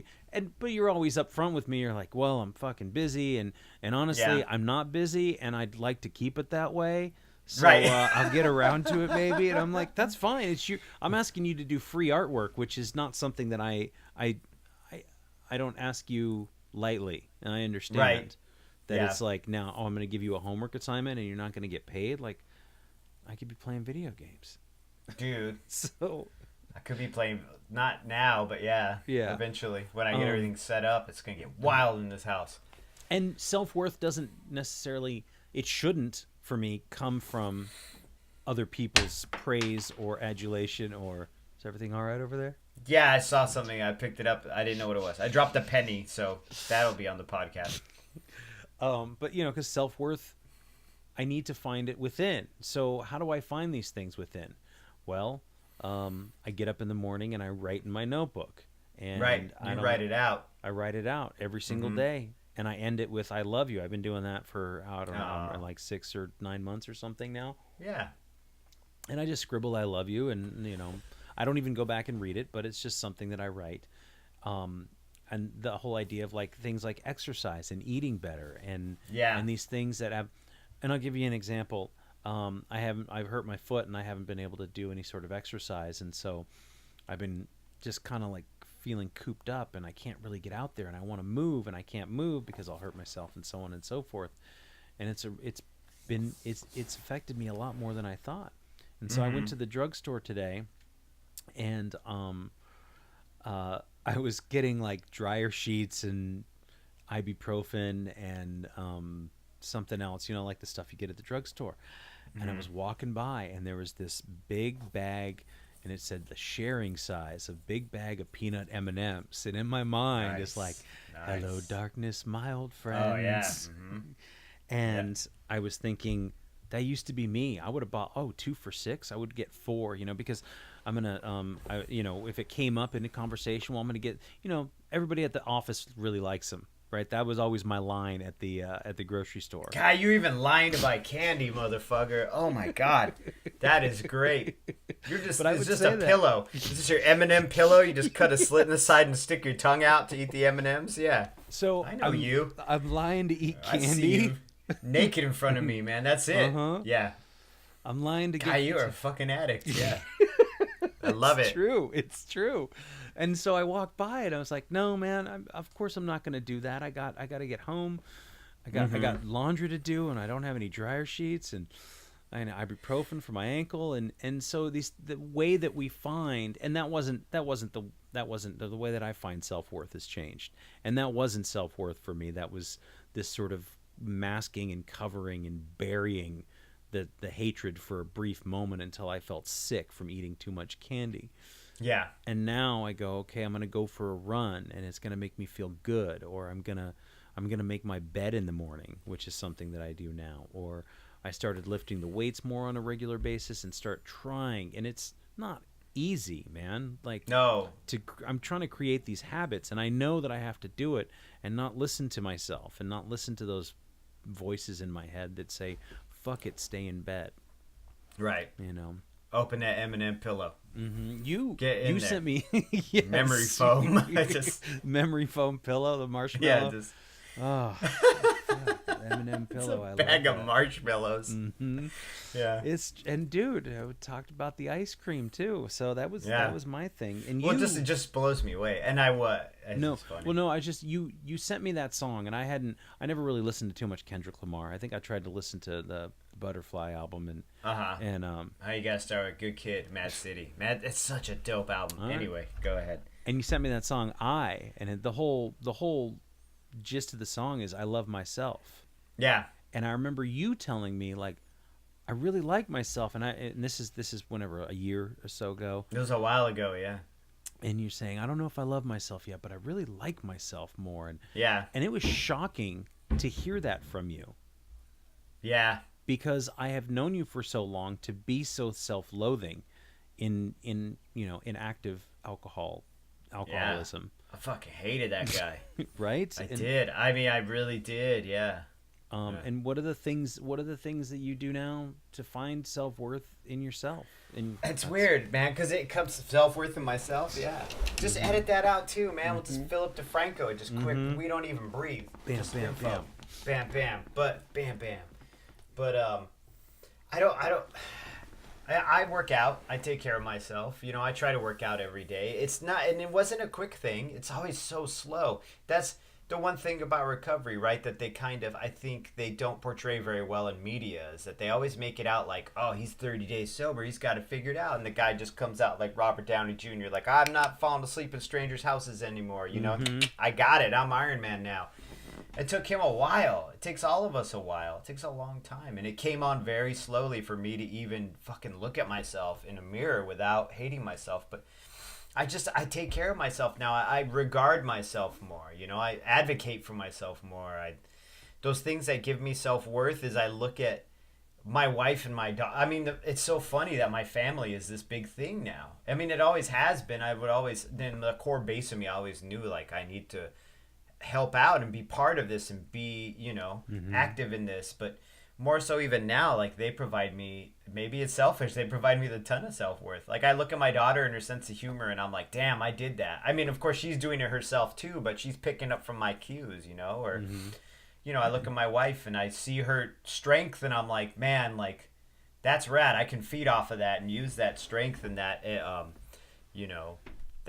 you're always upfront with me. You're like, well, I'm fucking busy, and honestly, I'm not busy, and I'd like to keep it that way. So I'll get around to it maybe. And I'm like, that's fine. It's you. I'm asking you to do free artwork, which is not something that I don't ask you lightly, and I understand that it's like, now, I'm going to give you a homework assignment and you're not going to get paid. Like, I could be playing video games, dude. So I could be playing, not now, but eventually when I get everything set up, it's going to get wild in this house. And self-worth doesn't necessarily, it shouldn't for me come from other people's praise or adulation. Or is everything all right over there? Yeah, I saw something. I picked it up. I didn't know what it was. I dropped a penny, so that'll be on the podcast. But, you know, because self-worth, I need to find it within. So how do I find these things within? Well, I get up in the morning and I write in my notebook. And you write it out. I write it out every single day. And I end it with, I love you. I've been doing that for, I don't know, like 6 or 9 months or something now. Yeah. And I just scribble, I love you. And, you know, I don't even go back and read it, but it's just something that I write. And the whole idea of like things like exercise and eating better and these things that have, and I'll give you an example. I've hurt my foot and I haven't been able to do any sort of exercise. And so I've been just kind of like feeling cooped up and I can't really get out there and I want to move and I can't move because I'll hurt myself and so on and so forth. And it's affected me a lot more than I thought. And so I went to the drugstore today, and I was getting like dryer sheets and ibuprofen and something else, like the stuff you get at the drugstore. And I was walking by, and there was this big bag, and it said the sharing size, a big bag of peanut M&Ms. And in my mind, it's like, hello, darkness, my old friends. Oh, yeah. And I was thinking, that used to be me. I would have bought 2 for $6. I would get 4, because I'm gonna if it came up in a conversation, well, I'm gonna get, everybody at the office really likes them, right? That was always my line at the grocery store. God, you even lying to buy candy, motherfucker. Oh my God, that is great. You're just it's just a pillow. Is this your M&M pillow? You just cut a slit in the side and stick your tongue out to eat the M&Ms? Yeah. So I know you. I'm lying to eat candy. I see you naked in front of me, man. That's it. Yeah. I'm lying to get. God, you are a fucking addict. Yeah. I love it. It's true. And so I walked by and I was like, no, man, of course I'm not going to do that. I got to get home. I got laundry to do, and I don't have any dryer sheets and ibuprofen for my ankle. And so the way that we find, and that wasn't the way that I find self-worth has changed. And that wasn't self-worth for me. That was this sort of masking and covering and burying the hatred for a brief moment until I felt sick from eating too much candy. Yeah. And now I go, okay, I'm going to go for a run, and it's going to make me feel good, or I'm going to make my bed in the morning, which is something that I do now. Or I started lifting the weights more on a regular basis and start trying, and it's not easy, man. Like, no. I'm trying to create these habits, and I know that I have to do it and not listen to myself and not listen to those voices in my head that say, fuck it, stay in bed. Right. Open that M&M pillow. Mm-hmm. You there. Sent me yes. memory foam. Memory foam pillow, the marshmallow. Yeah, M&M pillow. It's a bag of marshmallows. Mm-hmm. Yeah. Dude, I talked about the ice cream too. So that was my thing. And it just blows me away. And you sent me that song, and I never really listened to too much Kendrick Lamar. I think I tried to listen to the Butterfly album and how you gotta start with Good Kid, Mad City. It's such a dope album. Right. Anyway, go ahead. And you sent me that song the whole gist of the song is I love myself. Yeah. And I remember you telling me, like, I really like myself, and this is whenever, a year or so ago. It was a while ago, yeah. And you're saying, I don't know if I love myself yet, but I really like myself more. And yeah. And it was shocking to hear that from you. Yeah. Because I have known you for so long to be so self-loathing in active alcoholism. Yeah. I fucking hated that guy. Right? I did. I mean, I really did. Yeah. And what are the things that you do now to find self-worth in yourself? It's weird, man, because it comes to self-worth in myself. Yeah. Just edit that out too, man. We'll just Philip DeFranco. Just quick. We don't even breathe. Bam, just bam, bam. Bam, bam. But bam, bam. But I work out. I take care of myself. I try to work out every day. It's not, and it wasn't a quick thing. It's always so slow. That's the one thing about recovery, right? That they I think they don't portray very well in media, is that they always make it out like, oh, he's 30 days sober. He's got it figured out. And the guy just comes out like Robert Downey Jr. Like, I'm not falling asleep in strangers' houses anymore. I got it. I'm Iron Man now. It took him a while. It takes all of us a while. It takes a long time. And it came on very slowly for me to even fucking look at myself in a mirror without hating myself. But I take care of myself now. I regard myself more. I advocate for myself more. Those things that give me self-worth is I look at my wife and my daughter. I mean, it's so funny that my family is this big thing now. I mean, it always has been. In the core base of me, I always knew, like, I need to help out and be part of this and be active in this. But more so even now, like, they provide me, maybe it's selfish, they provide me the ton of self-worth. Like, I look at my daughter and her sense of humor and I'm like, damn, I did that. I mean, of course she's doing it herself too, but she's picking up from my cues, or I look at my wife and I see her strength and I'm like, man, like, that's rad. I can feed off of that and use that strength and that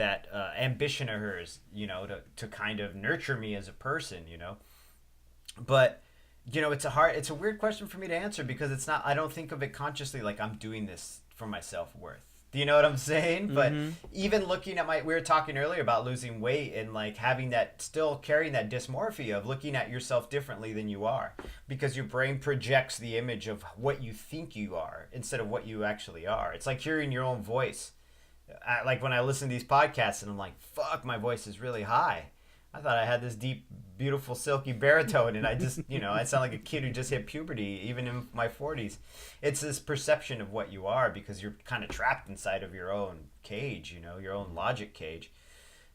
ambition of hers, to kind of nurture me as a person, But it's a weird question for me to answer because it's not. I don't think of it consciously like I'm doing this for my self-worth. Do you know what I'm saying? But even looking at we were talking earlier about losing weight and like having that, still carrying that dysmorphia of looking at yourself differently than you are, because your brain projects the image of what you think you are instead of what you actually are. It's like hearing your own voice. Like when I listen to these podcasts and I'm like, fuck, my voice is really high. I thought I had this deep, beautiful, silky baritone, and I just, I sound like a kid who just hit puberty, even in my 40s. It's this perception of what you are because you're kind of trapped inside of your own cage, your own logic cage.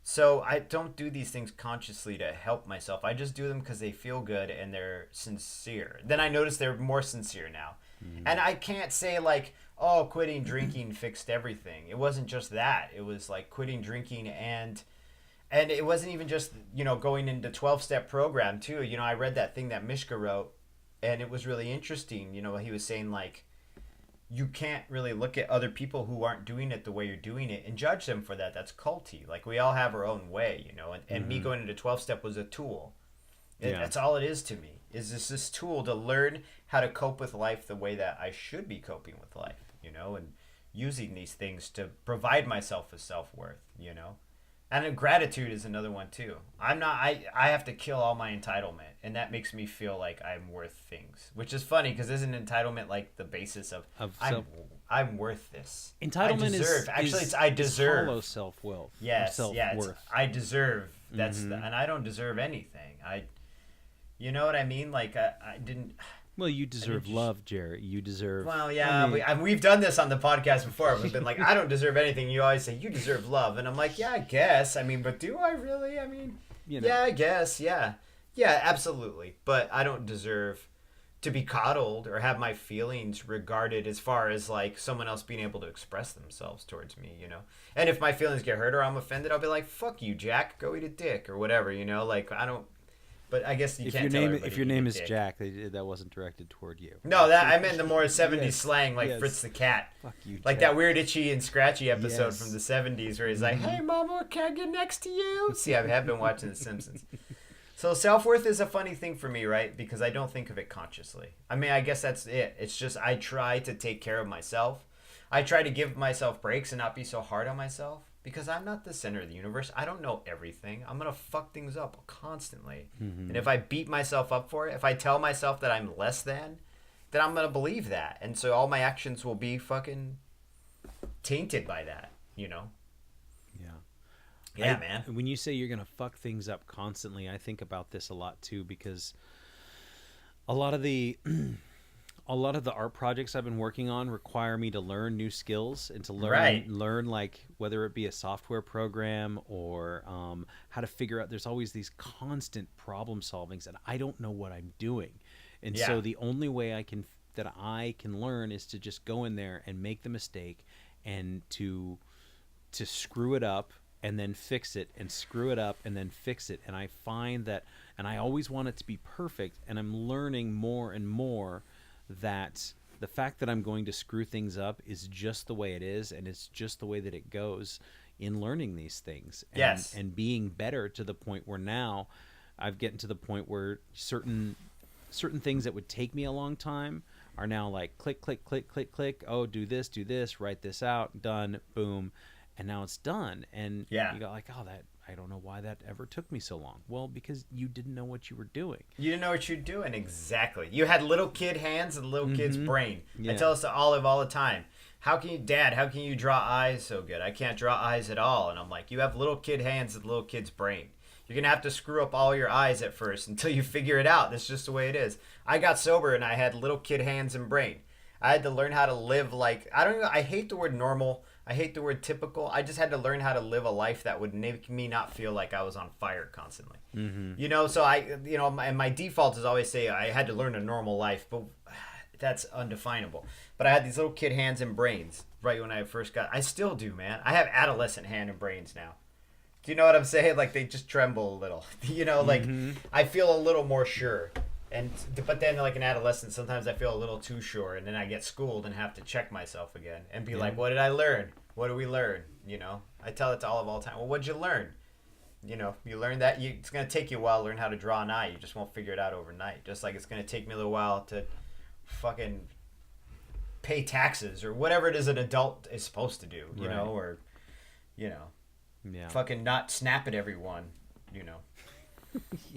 So I don't do these things consciously to help myself. I just do them because they feel good and they're sincere. Then I notice they're more sincere now. And I can't say like, oh, quitting drinking fixed everything. It wasn't just that. It was like quitting drinking and it wasn't even just, going into 12-step program too. I read that thing that Mishka wrote, and it was really interesting. He was saying like, you can't really look at other people who aren't doing it the way you're doing it and judge them for that. That's culty. Like we all have our own way, and me going into 12-step was a tool. That's all it is to me, is this tool to learn how to cope with life the way that I should be coping with life, and using these things to provide myself with self-worth, And gratitude is another one too. I have to kill all my entitlement, and that makes me feel like I'm worth things, which is funny because isn't entitlement like the basis of I'm worth this? Entitlement I deserve. Hollow self-will. Yes, self-worth. I deserve. And I don't deserve anything. You know what I mean? Like I didn't. Well, you deserve love, Jarrett. You deserve... Well, yeah, we've done this on the podcast before. We've been like, I don't deserve anything. You always say, you deserve love. And I'm like, yeah, I guess. But do I really? Yeah, I guess, yeah. Yeah, absolutely. But I don't deserve to be coddled or have my feelings regarded as far as, like, someone else being able to express themselves towards me, And if my feelings get hurt or I'm offended, I'll be like, fuck you, Jack. Go eat a dick or whatever, Like, I don't... But I guess if your name is Jack, that wasn't directed toward you. No, that I meant the more 70s slang, like Fritz the Cat. Fuck you, like Jack. That weird Itchy and Scratchy episode from the 70s where he's like, hey, Mama, can I get next to you? See, I have been watching The Simpsons. So self-worth is a funny thing for me, right? Because I don't think of it consciously. I guess that's it. It's just I try to take care of myself. I try to give myself breaks and not be so hard on myself. Because I'm not the center of the universe. I don't know everything. I'm going to fuck things up constantly. And if I beat myself up for it, if I tell myself that I'm less than, then I'm going to believe that. And so all my actions will be fucking tainted by that, Yeah. Yeah, man. When you say you're going to fuck things up constantly, I think about this a lot too, because a lot of the art projects I've been working on require me to learn new skills and to learn like whether it be a software program or how to figure out. There's always these constant problem solvings, and I don't know what I'm doing. And so the only way I can learn is to just go in there and make the mistake and to screw it up and then fix it and screw it up and then fix it. And I find that, and I always want it to be perfect, and I'm learning more and more that the fact that I'm going to screw things up is just the way it is, and it's just the way that it goes in learning these things. And being better to the point where now I've gotten to the point where certain things that would take me a long time are now like click, click, click, click, click. Oh, do this, write this out, done, boom. And now it's done. And you go like, oh, I don't know why that ever took me so long. Well, because you didn't know what you were doing. You didn't know what you're doing, exactly. You had little kid hands and little kid's brain. I tell this to Olive all the time. Dad, how can you draw eyes so good? I can't draw eyes at all. And I'm like, you have little kid hands and little kid's brain. You're going to have to screw up all your eyes at first until you figure it out. That's just the way it is. I got sober and I had little kid hands and brain. I had to learn how to live like, I hate the word normal. I hate the word typical. I just had to learn how to live a life that would make me not feel like I was on fire constantly. So my default is always say I had to learn a normal life, but that's undefinable. But I had these little kid hands and brains right when I first I still do, man. I have adolescent hand and brains now. Do you know what I'm saying? Like they just tremble a little, I feel a little more sure. But then like an adolescent, sometimes I feel a little too sure, and then I get schooled and have to check myself again and be like, what did I learn? What do we learn? You know, I tell it to Olive all the time. Well, what'd you learn? You know, you learn that it's gonna take you a while to learn how to draw an eye. You just won't figure it out overnight. Just like it's gonna take me a little while to fucking pay taxes or whatever it is an adult is supposed to do. You know, or fucking not snap at everyone. You know.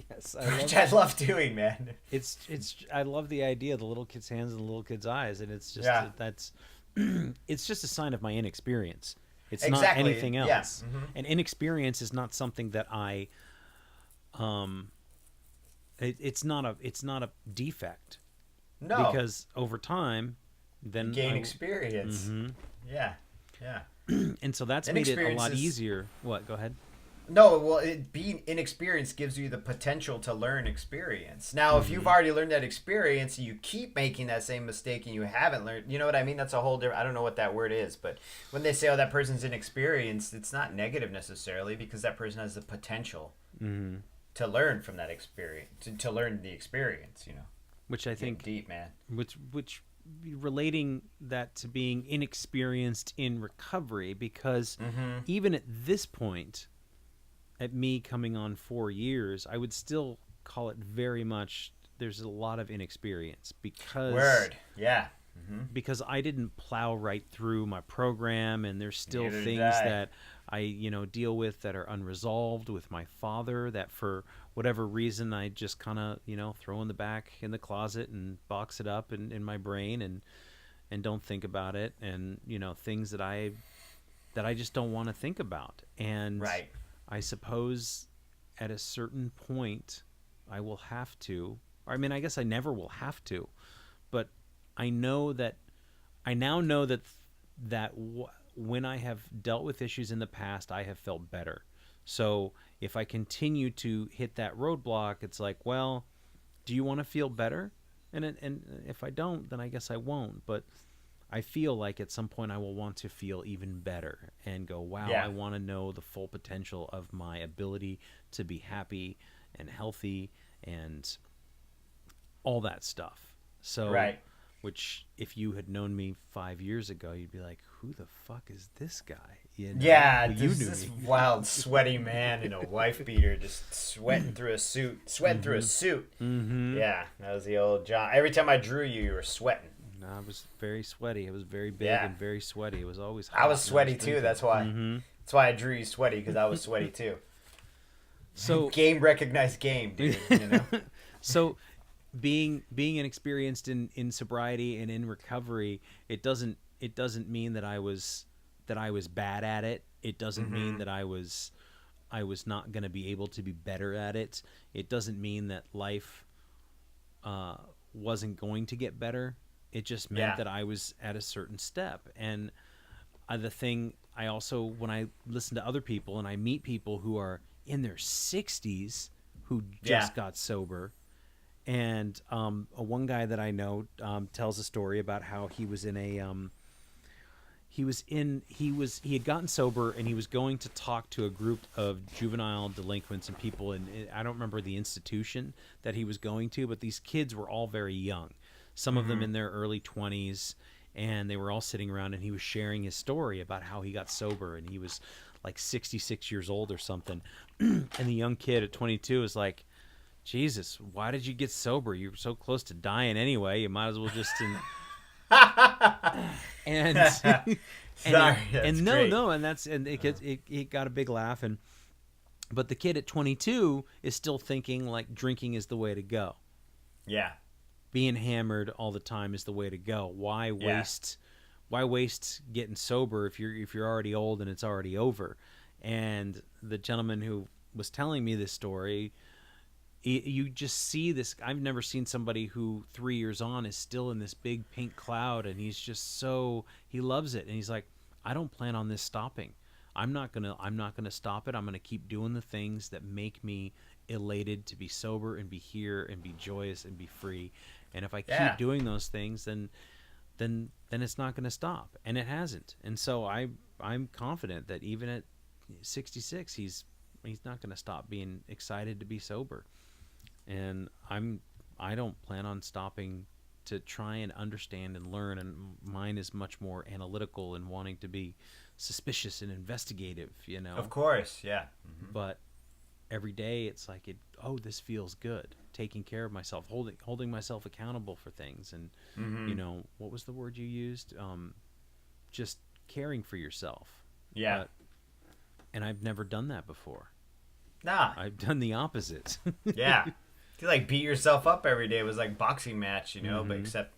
Yes, which I love doing, man. It's I love the idea of the little kid's hands and the little kid's eyes, and it's just that's it's just a sign of my inexperience. It's not anything else. Yeah. Mm-hmm. And inexperience is not something that I it's not a defect. No. Because over time then you gain experience. Mm-hmm. Yeah. And so that's made it a lot easier. What? Go ahead. No, well, being inexperienced gives you the potential to learn experience. Now, if you've already learned that experience, you keep making that same mistake and you haven't learned, you know what I mean? That's a whole different, I don't know what that word is, but when they say, oh, that person's inexperienced, it's not negative necessarily because that person has the potential to learn from that experience, to learn the experience, you know? Which I think... deep, man. Which relating that to being inexperienced in recovery, because even at this point... at me coming on 4 years, I would still call it very much, there's a lot of inexperience because... Word, yeah. Because I didn't plow right through my program, and there's still things that I, deal with that are unresolved with my father that for whatever reason I just kind of, throw in the back in the closet and box it up in my brain and don't think about it, and, things that I just don't want to think about. And... Right. I suppose at a certain point I will have to, or I mean, I guess I never will have to, but I now know that when I have dealt with issues in the past, I have felt better. So if I continue to hit that roadblock, it's like, well, do you want to feel better? And if I don't, then I guess I won't. But I feel like at some point I will want to feel even better and go, wow, I want to know the full potential of my ability to be happy and healthy and all that stuff. So, which if you had known me 5 years ago, you'd be like, who the fuck is this guy? This wild, sweaty man in a wife beater just sweating through a suit. Mm-hmm. Yeah, that was the old John. Every time I drew you, you were sweating. No, I was very sweaty. It was very big and very sweaty. It was always hot. I was sweaty too. That's why. That's why I drew you sweaty, because I was sweaty too. So game recognized game, dude. So being inexperienced in sobriety and in recovery, it doesn't mean that I was bad at it. It doesn't mean that I was not going to be able to be better at it. It doesn't mean that life wasn't going to get better. It just meant that I was at a certain step. And the thing I also, when I listen to other people and I meet people who are in their 60s who just got sober, and one guy that I know tells a story about how he was in a he had gotten sober, and he was going to talk to a group of juvenile delinquents and people, and I don't remember the institution that he was going to, but these kids were all very young. Some of them in their early 20s, and they were all sitting around, and he was sharing his story about how he got sober, and he was like 66 years old or something. And the young kid at 22 is like, Jesus, why did you get sober? You were so close to dying anyway. You might as well just... and it got a big laugh. But the kid at 22 is still thinking like drinking is the way to go. Yeah. Being hammered all the time is the way to go. Why waste getting sober if you're already old and it's already over? And the gentleman who was telling me this story, you just see this. I've never seen somebody who 3 years on is still in this big pink cloud, and he's just he loves it, and he's like, I don't plan on this stopping. I'm not gonna stop it. I'm gonna keep doing the things that make me elated to be sober and be here and be joyous and be free. And if I keep doing those things, then it's not going to stop, and it hasn't. And so I'm confident that even at 66, he's not going to stop being excited to be sober. And I don't plan on stopping to try and understand and learn, and mine is much more analytical and wanting to be suspicious and investigative, you know. Of course, yeah. Mm-hmm. But every day it's like, this feels good. Taking care of myself, holding myself accountable for things, and mm-hmm. you know, what was the word you used? Just caring for yourself. Yeah. And I've never done that before. Nah. I've done the opposite. Yeah. You like beat yourself up every day. It was like boxing match, you know, mm-hmm. but except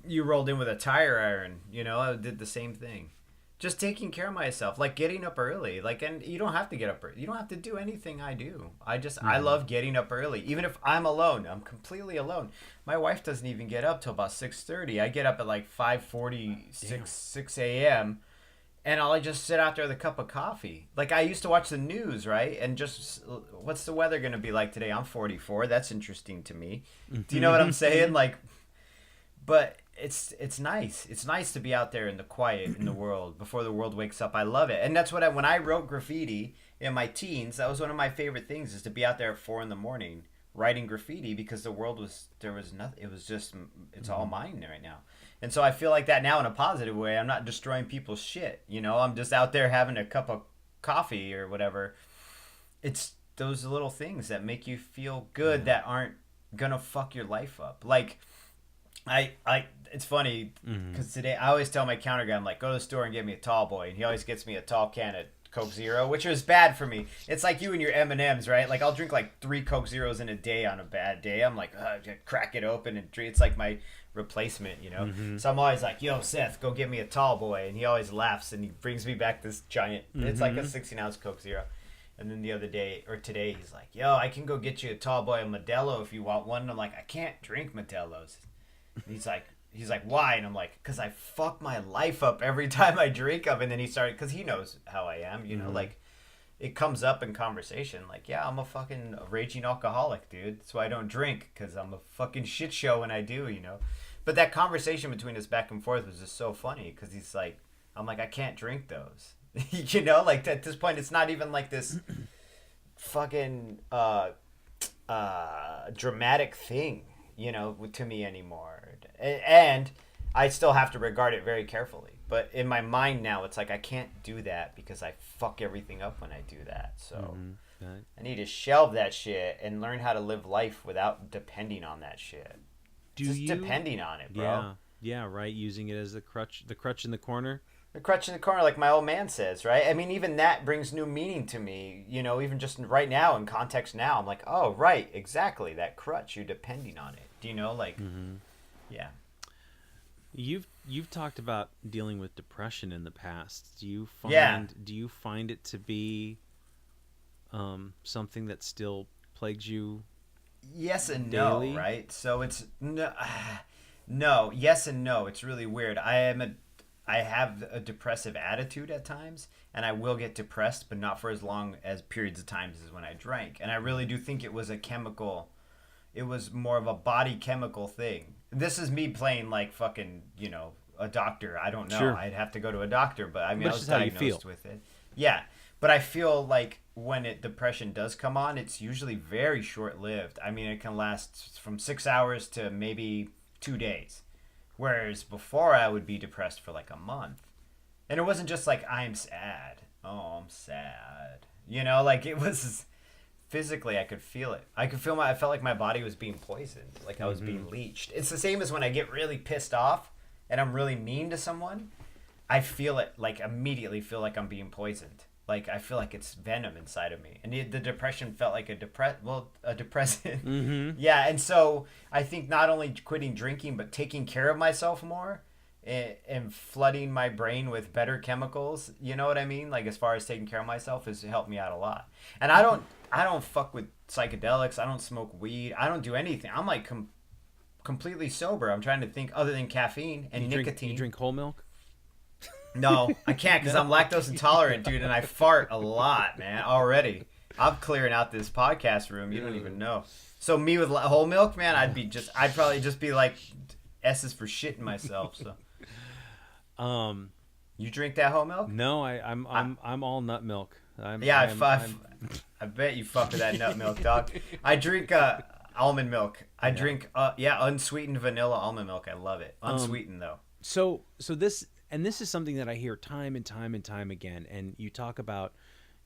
you rolled in with a tire iron, you know. I did the same thing. Just taking care of myself, like getting up early. Like, and you don't have to get up early. You don't have to do anything I do. I love getting up early. Even if I'm alone, I'm completely alone. My wife doesn't even get up till about 6:30. I get up at like 5:40, 6 a.m., and I'll just sit out there with a cup of coffee. Like, I used to watch the news, right? And just, what's the weather going to be like today? I'm 44. That's interesting to me. Do you know what I'm saying? Like, but it's nice. It's nice to be out there in the quiet in the world before the world wakes up. I love it. And that's what when I wrote graffiti in my teens, that was one of my favorite things, is to be out there at 4 a.m. writing graffiti, because the world there was nothing. It was just, it's all mine right now. And so I feel like that now in a positive way. I'm not destroying people's shit. You know, I'm just out there having a cup of coffee or whatever. It's those little things that make you feel good that aren't gonna fuck your life up. Like, it's funny because today I always tell my counter guy, I'm like, go to the store and get me a tall boy, and he always gets me a tall can of Coke Zero, which is bad for me. It's like you and your M&Ms, right? Like, I'll drink like 3 Coke Zeros in a day on a bad day. I'm like, crack it open and drink. It's like my replacement, you know. So I'm always like, yo, Seth, go get me a tall boy, and he always laughs and he brings me back this giant. It's like a 16-ounce Coke Zero. And then the other day, or today, he's like, yo, I can go get you a tall boy, a Modelo if you want one. And I'm like, I can't drink Modelos. And he's like, why? And I'm like, because I fuck my life up every time I drink them. And then he started, because he knows how I am, you know, like, it comes up in conversation. Like, yeah, I'm a fucking raging alcoholic, dude. That's why I don't drink, because I'm a fucking shit show when I do, you know. But that conversation between us back and forth was just so funny, because he's like, I'm like, I can't drink those. You know, like, at this point, it's not even like this fucking dramatic thing, you know, to me anymore. And I still have to regard it very carefully. But in my mind now, it's like, I can't do that because I fuck everything up when I do that. So I need to shelve that shit and learn how to live life without depending on that shit. Depending on it, bro. Yeah, right. Using it as the crutch in the corner. The crutch in the corner, like my old man says, right? I mean, even that brings new meaning to me, you know, even just right now, in context now, I'm like, oh, right, exactly, that crutch, you're depending on it. Do you know, like, yeah. You've talked about dealing with depression in the past. Do you find it to be something that still plagues you? Yes and daily? No, right? So it's no, yes and no. It's really weird. I have a depressive attitude at times, and I will get depressed, but not for as long as periods of times as when I drank. And I really do think it was a chemical. It was more of a body chemical thing. This is me playing like fucking, you know, a doctor. I don't know. Sure. I'd have to go to a doctor, but I mean, I was how you diagnosed feel. with it. Yeah, but I feel like when depression does come on, it's usually very short-lived. I mean, it can last from 6 hours to maybe 2 days. Whereas before, I would be depressed for like a month. And it wasn't just like, I'm sad. Oh, I'm sad. You know, like, it was physically, I could feel it. I felt like my body was being poisoned. Like I was being leached. It's the same as when I get really pissed off and I'm really mean to someone. I feel it, like, immediately feel like I'm being poisoned. Like, I feel like it's venom inside of me. And the depression felt like a depressant. Yeah, and so I think not only quitting drinking, but taking care of myself more and flooding my brain with better chemicals, you know what I mean? Like, as far as taking care of myself has helped me out a lot. And I don't fuck with psychedelics. I don't smoke weed. I don't do anything. I'm like completely sober. I'm trying to think other than caffeine and nicotine. You drink whole milk? No, I can't because I'm lactose intolerant, dude, and I fart a lot, man, already. I'm clearing out this podcast room. You don't even know. So me with whole milk, man, I'd probably just be like S's for shitting myself. So, you drink that whole milk? No, I'm all nut milk. I bet you fuck with that nut milk, dog. I drink Almond milk. I drink, unsweetened vanilla almond milk. I love it. Unsweetened, though. So this is something that I hear time and time and time again. And you talk about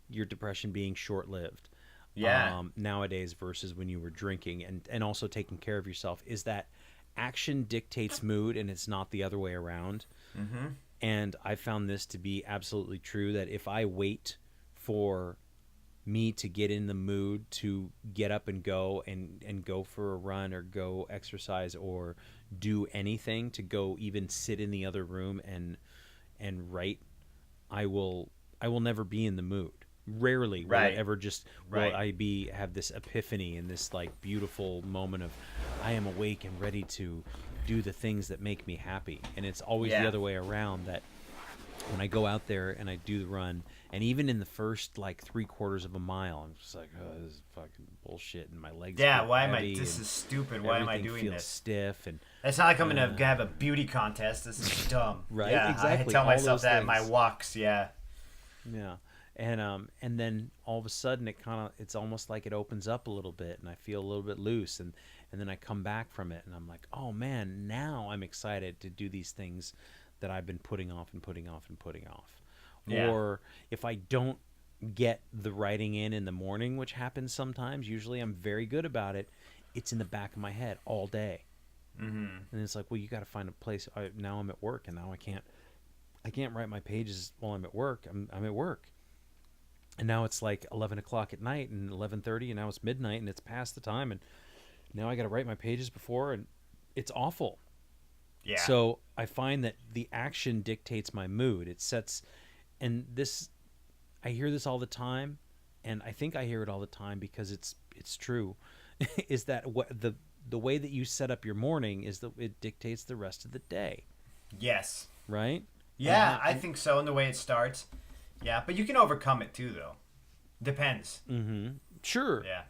your depression being short-lived. Yeah. Nowadays versus when you were drinking and also taking care of yourself, is that action dictates mood and it's not the other way around. Mm-hmm. And I found this to be absolutely true, that if I wait for me to get in the mood to get up and go and go for a run or go exercise or do anything, to go even sit in the other room and write, I will never be in the mood. Rarely will it ever just will I have this epiphany and this like beautiful moment of I am awake and ready to do the things that make me happy. And it's always the other way around, that when I go out there and I do the run, and even in the first like 3/4 of a mile, I'm just like, oh, this is fucking bullshit, and my legs why am heavy, this is stupid. Why am I doing feels this? Stiff, and it's not like I'm gonna have a beauty contest. This is dumb. Right? Yeah, Exactly. I tell All myself those that in things. my walks. Yeah. Yeah. And then all of a sudden it's almost like it opens up a little bit and I feel a little bit loose, and then I come back from it and I'm like, oh man, now I'm excited to do these things that I've been putting off and putting off and putting off. Yeah. Or if I don't get the writing in the morning, which happens sometimes, usually I'm very good about it, it's in the back of my head all day. Mm-hmm. And it's like, well, you got to find a place. Now I'm at work and now I can't write my pages while I'm at work. I'm at work. And now it's like 11 o'clock at night and 11:30, and now it's midnight and it's past the time, and now I got to write my pages before, and it's awful. Yeah. So I find that the action dictates my mood. It sets, and this, I hear this all the time, and I think I hear it all the time because it's true, is that what the way that you set up your morning is that it dictates the rest of the day. Yes. Right? Yeah, I think so. In the way it starts. Yeah, but you can overcome it too, though. Depends. Mm-hmm. Sure. Yeah.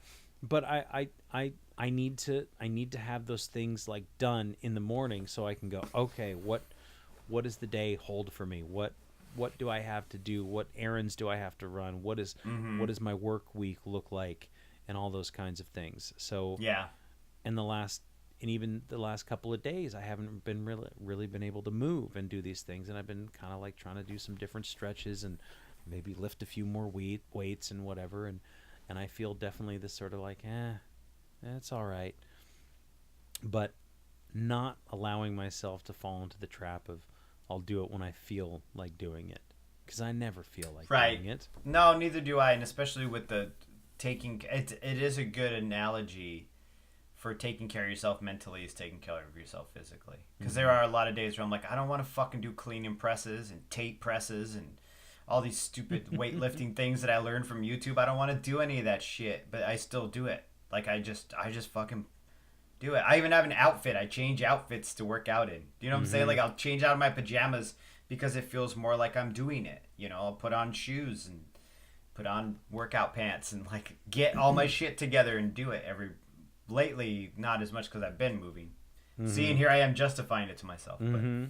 But I need to have those things like done in the morning so I can go, okay, what does the day hold for me? What do I have to do? What errands do I have to run? What does my work week look like? And all those kinds of things. So yeah. Even the last couple of days, I haven't been really been able to move and do these things, and I've been kind of like trying to do some different stretches and maybe lift a few more weights and whatever, and I feel definitely this sort of like, it's all right, but not allowing myself to fall into the trap of I'll do it when I feel like doing it, because I never feel like doing it. No, neither do I, and especially with the taking, it is a good analogy for taking care of yourself mentally is taking care of yourself physically. Because there are a lot of days where I'm like, I don't want to fucking do cleaning presses and tape presses and all these stupid weightlifting things that I learned from YouTube. I don't want to do any of that shit, but I still do it. Like, I just fucking do it. I even have an outfit. I change outfits to work out in. Do you know what I'm saying? Like, I'll change out of my pajamas because it feels more like I'm doing it. You know, I'll put on shoes and put on workout pants and, like, get all my shit together and do it lately, not as much because I've been moving. See, and here I am justifying it to myself. But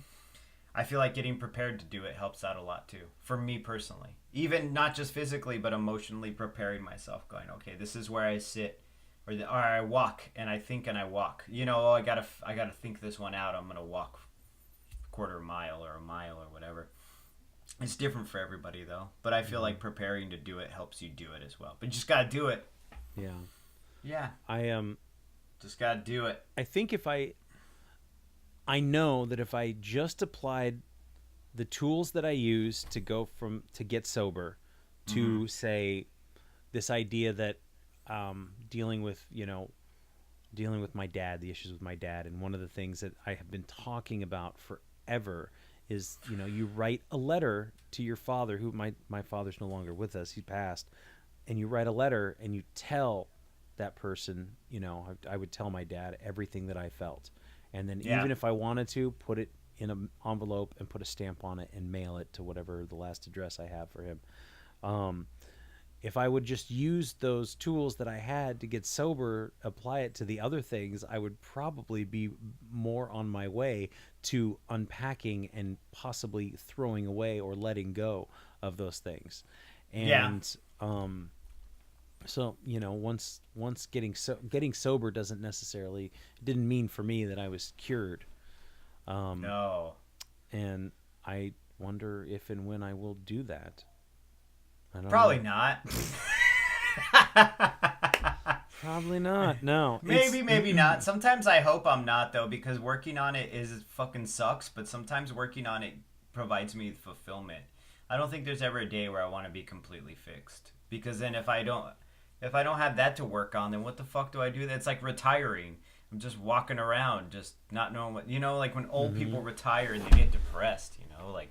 I feel like getting prepared to do it helps out a lot too, for me personally. Even not just physically, but emotionally preparing myself, going, okay, this is where I sit, or I walk, and I think and I walk. You know, I gotta think this one out. I'm gonna walk a quarter mile or a mile or whatever. It's different for everybody though, but I feel like preparing to do it helps you do it as well. But you just gotta do it. Yeah. Yeah. I just gotta do it. I think I know that if I just applied the tools that I use to get sober to say this idea that dealing with my dad, the issues with my dad, and one of the things that I have been talking about forever is, you write a letter to your father, who my father's no longer with us, he passed, and you write a letter and you tell that person, I would tell my dad everything that I felt. And then even if I wanted to, put it in an envelope and put a stamp on it and mail it to whatever the last address I have for him. If I would just use those tools that I had to get sober, apply it to the other things, I would probably be more on my way to unpacking and possibly throwing away or letting go of those things. And So, once getting sober didn't mean for me that I was cured. No. And I wonder if and when I will do that. I don't Probably know. not. Probably not. No. Maybe not. Sometimes I hope I'm not, though, because working on it fucking sucks, but sometimes working on it provides me fulfillment. I don't think there's ever a day where I want to be completely fixed, because then if I don't have that to work on, then what the fuck do I do? That's like retiring. I'm just walking around, just not knowing what, like when old people retire and they get depressed, like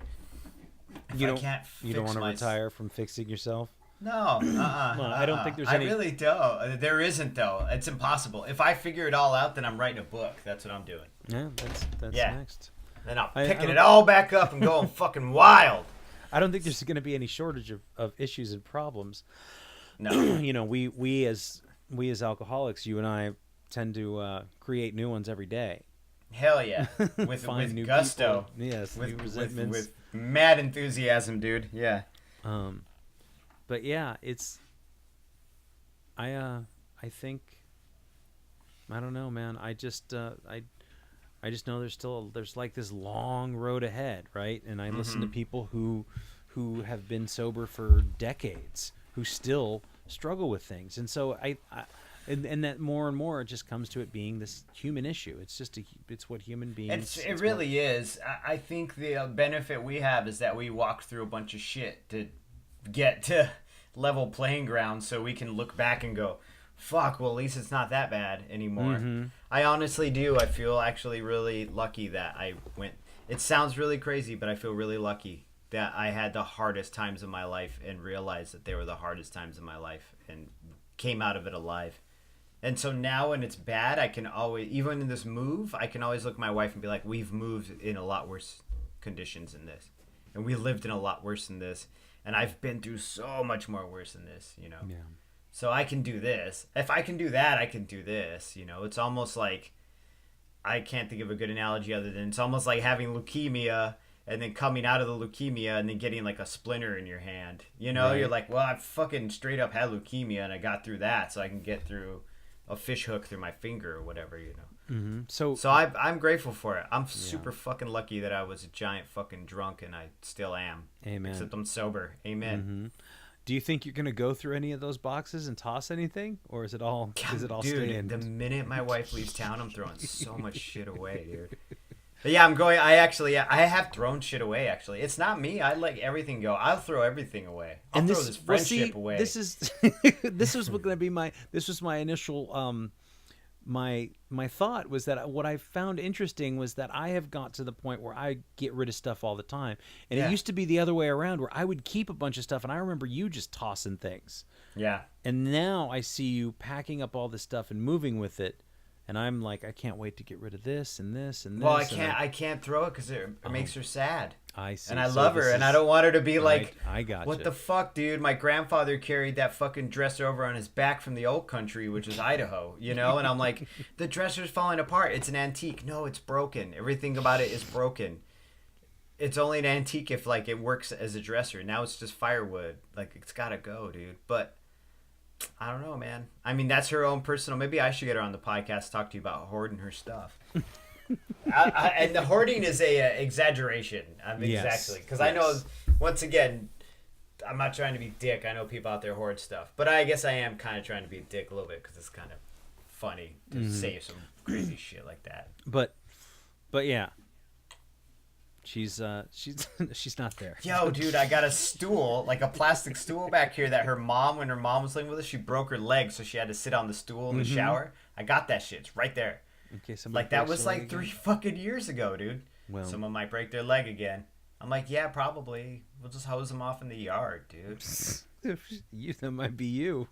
you don't want to retire from fixing yourself? No, Well, I don't think there's any. I really don't. There isn't, though. It's impossible. If I figure it all out, then I'm writing a book. That's what I'm doing. Yeah, that's next. Then I'm picking it all back up and going fucking wild. I don't think there's going to be any shortage of issues and problems. No. We as alcoholics, you and I tend to create new ones every day. Hell yeah. With new gusto. People. Yes, new resentments. With mad enthusiasm, dude. Yeah. But yeah, it's. I think. I don't know, man. I just know there's like this long road ahead, right? And I listen to people who have been sober for decades, who still struggle with things, and so and that more and more it just comes to it being this human issue. It's just it's what human beings. It really is. I think the benefit we have is that we walked through a bunch of shit to get to level playing ground, so we can look back and go, fuck, well, at least it's not that bad anymore. I honestly do. I feel actually really lucky that I went. It sounds really crazy, but I feel really lucky that I had the hardest times of my life and realized that they were the hardest times of my life and came out of it alive. And so now when it's bad, I can always, even in this move, I can always look at my wife and be like, we've moved in a lot worse conditions than this. And we lived in a lot worse than this. And I've been through so much more worse than this, Yeah. So I can do this. If I can do that, I can do this, It's almost like, I can't think of a good analogy other than it's almost like having leukemia and then coming out of the leukemia and then getting like a splinter in your hand. Right. You're like, well, I fucking straight up had leukemia and I got through that, so I can get through a fish hook through my finger or whatever, So I'm grateful for it. I'm super fucking lucky that I was a giant fucking drunk and I still am. Amen. Except I'm sober. Amen. Do you think you're going to go through any of those boxes and toss anything, or is it all dude, staying? The minute my wife leaves town, I'm throwing so much shit away, dude. But yeah, I'm going. I have thrown shit away. Actually, it's not me. I let everything go. I'll throw everything away. I'll throw this friendship away. This was going to be my initial my thought was that what I found interesting was that I have got to the point where I get rid of stuff all the time. And it used to be the other way around where I would keep a bunch of stuff and I remember you just tossing things. Yeah. And now I see you packing up all this stuff and moving with it. And I'm like, I can't wait to get rid of this and this and this. Well, I can't throw it because it makes her sad. I see. And I love her, and I don't want her to be like, I got what the fuck, dude? My grandfather carried that fucking dresser over on his back from the old country, which is Idaho, And I'm like, the dresser's falling apart. It's an antique. No, it's broken. Everything about it is broken. It's only an antique if, like, it works as a dresser. Now it's just firewood. Like, it's got to go, dude. But I don't know, man. I mean, that's her own personal. Maybe I should get her on the podcast to talk to you about hoarding her stuff. And the hoarding is a exaggeration. Exactly. Because I know, once again, I'm not trying to be dick. I know people out there hoard stuff. But I guess I am kind of trying to be a dick a little bit because it's kind of funny to say some crazy shit like that. But yeah. She's not there. Yo, dude, I got a stool, like a plastic stool back here that when her mom was living with us, she broke her leg, so she had to sit on the stool in the shower. I got that shit. It's right there. Okay, like that was like 3 fucking years ago, dude. Well, someone might break their leg again. I'm like, yeah, probably. We'll just hose them off in the yard, dude. That might be you.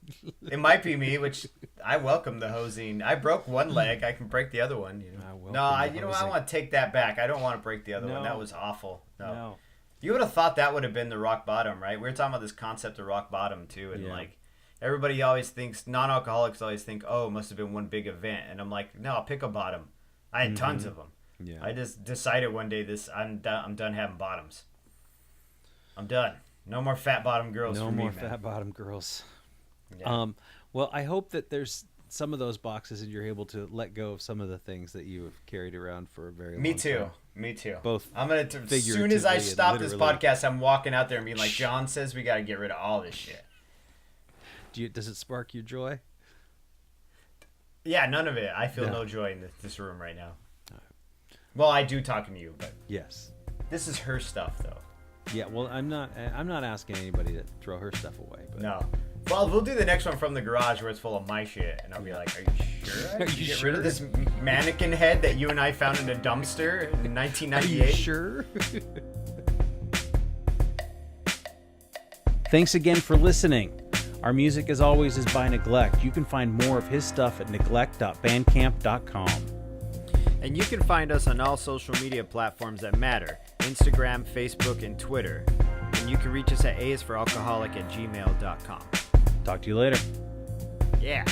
It might be me, which I welcome the hosing. I broke one leg. I can break the other one. I want to take that back. I don't want to break the other one. That was awful. No. You would have thought that would have been the rock bottom, right? We were talking about this concept of rock bottom too, and like everybody always thinks, non-alcoholics always think, oh, it must have been one big event, and I'm like, no, I'll pick a bottom. I had tons of them. Yeah. I just decided one day I'm done having bottoms. I'm done. No more fat bottom girls for me, man. No more fat bottom girls. Yeah. Well, I hope that there's some of those boxes and you're able to let go of some of the things that you have carried around for a very long time. Me too. Both. I'm gonna as soon as I stop this podcast, I'm walking out there and being like, John says we got to get rid of all this shit. Does it spark your joy? Yeah, none of it. I feel no joy in this room right now. Well, I do talking to you, but yes, this is her stuff though. Yeah, well, I'm not asking anybody to throw her stuff away. But. No. Well, we'll do the next one from the garage where it's full of my shit, and I'll be like, "Are you sure? Are you get sure? rid of this mannequin head that you and I found in a dumpster in 1998?" Are you sure? Thanks again for listening. Our music, as always, is by Neglect. You can find more of his stuff at neglect.bandcamp.com. And you can find us on all social media platforms that matter: Instagram, Facebook, and Twitter. And you can reach us at aisforalcoholic@gmail.com. Talk to you later. Yeah.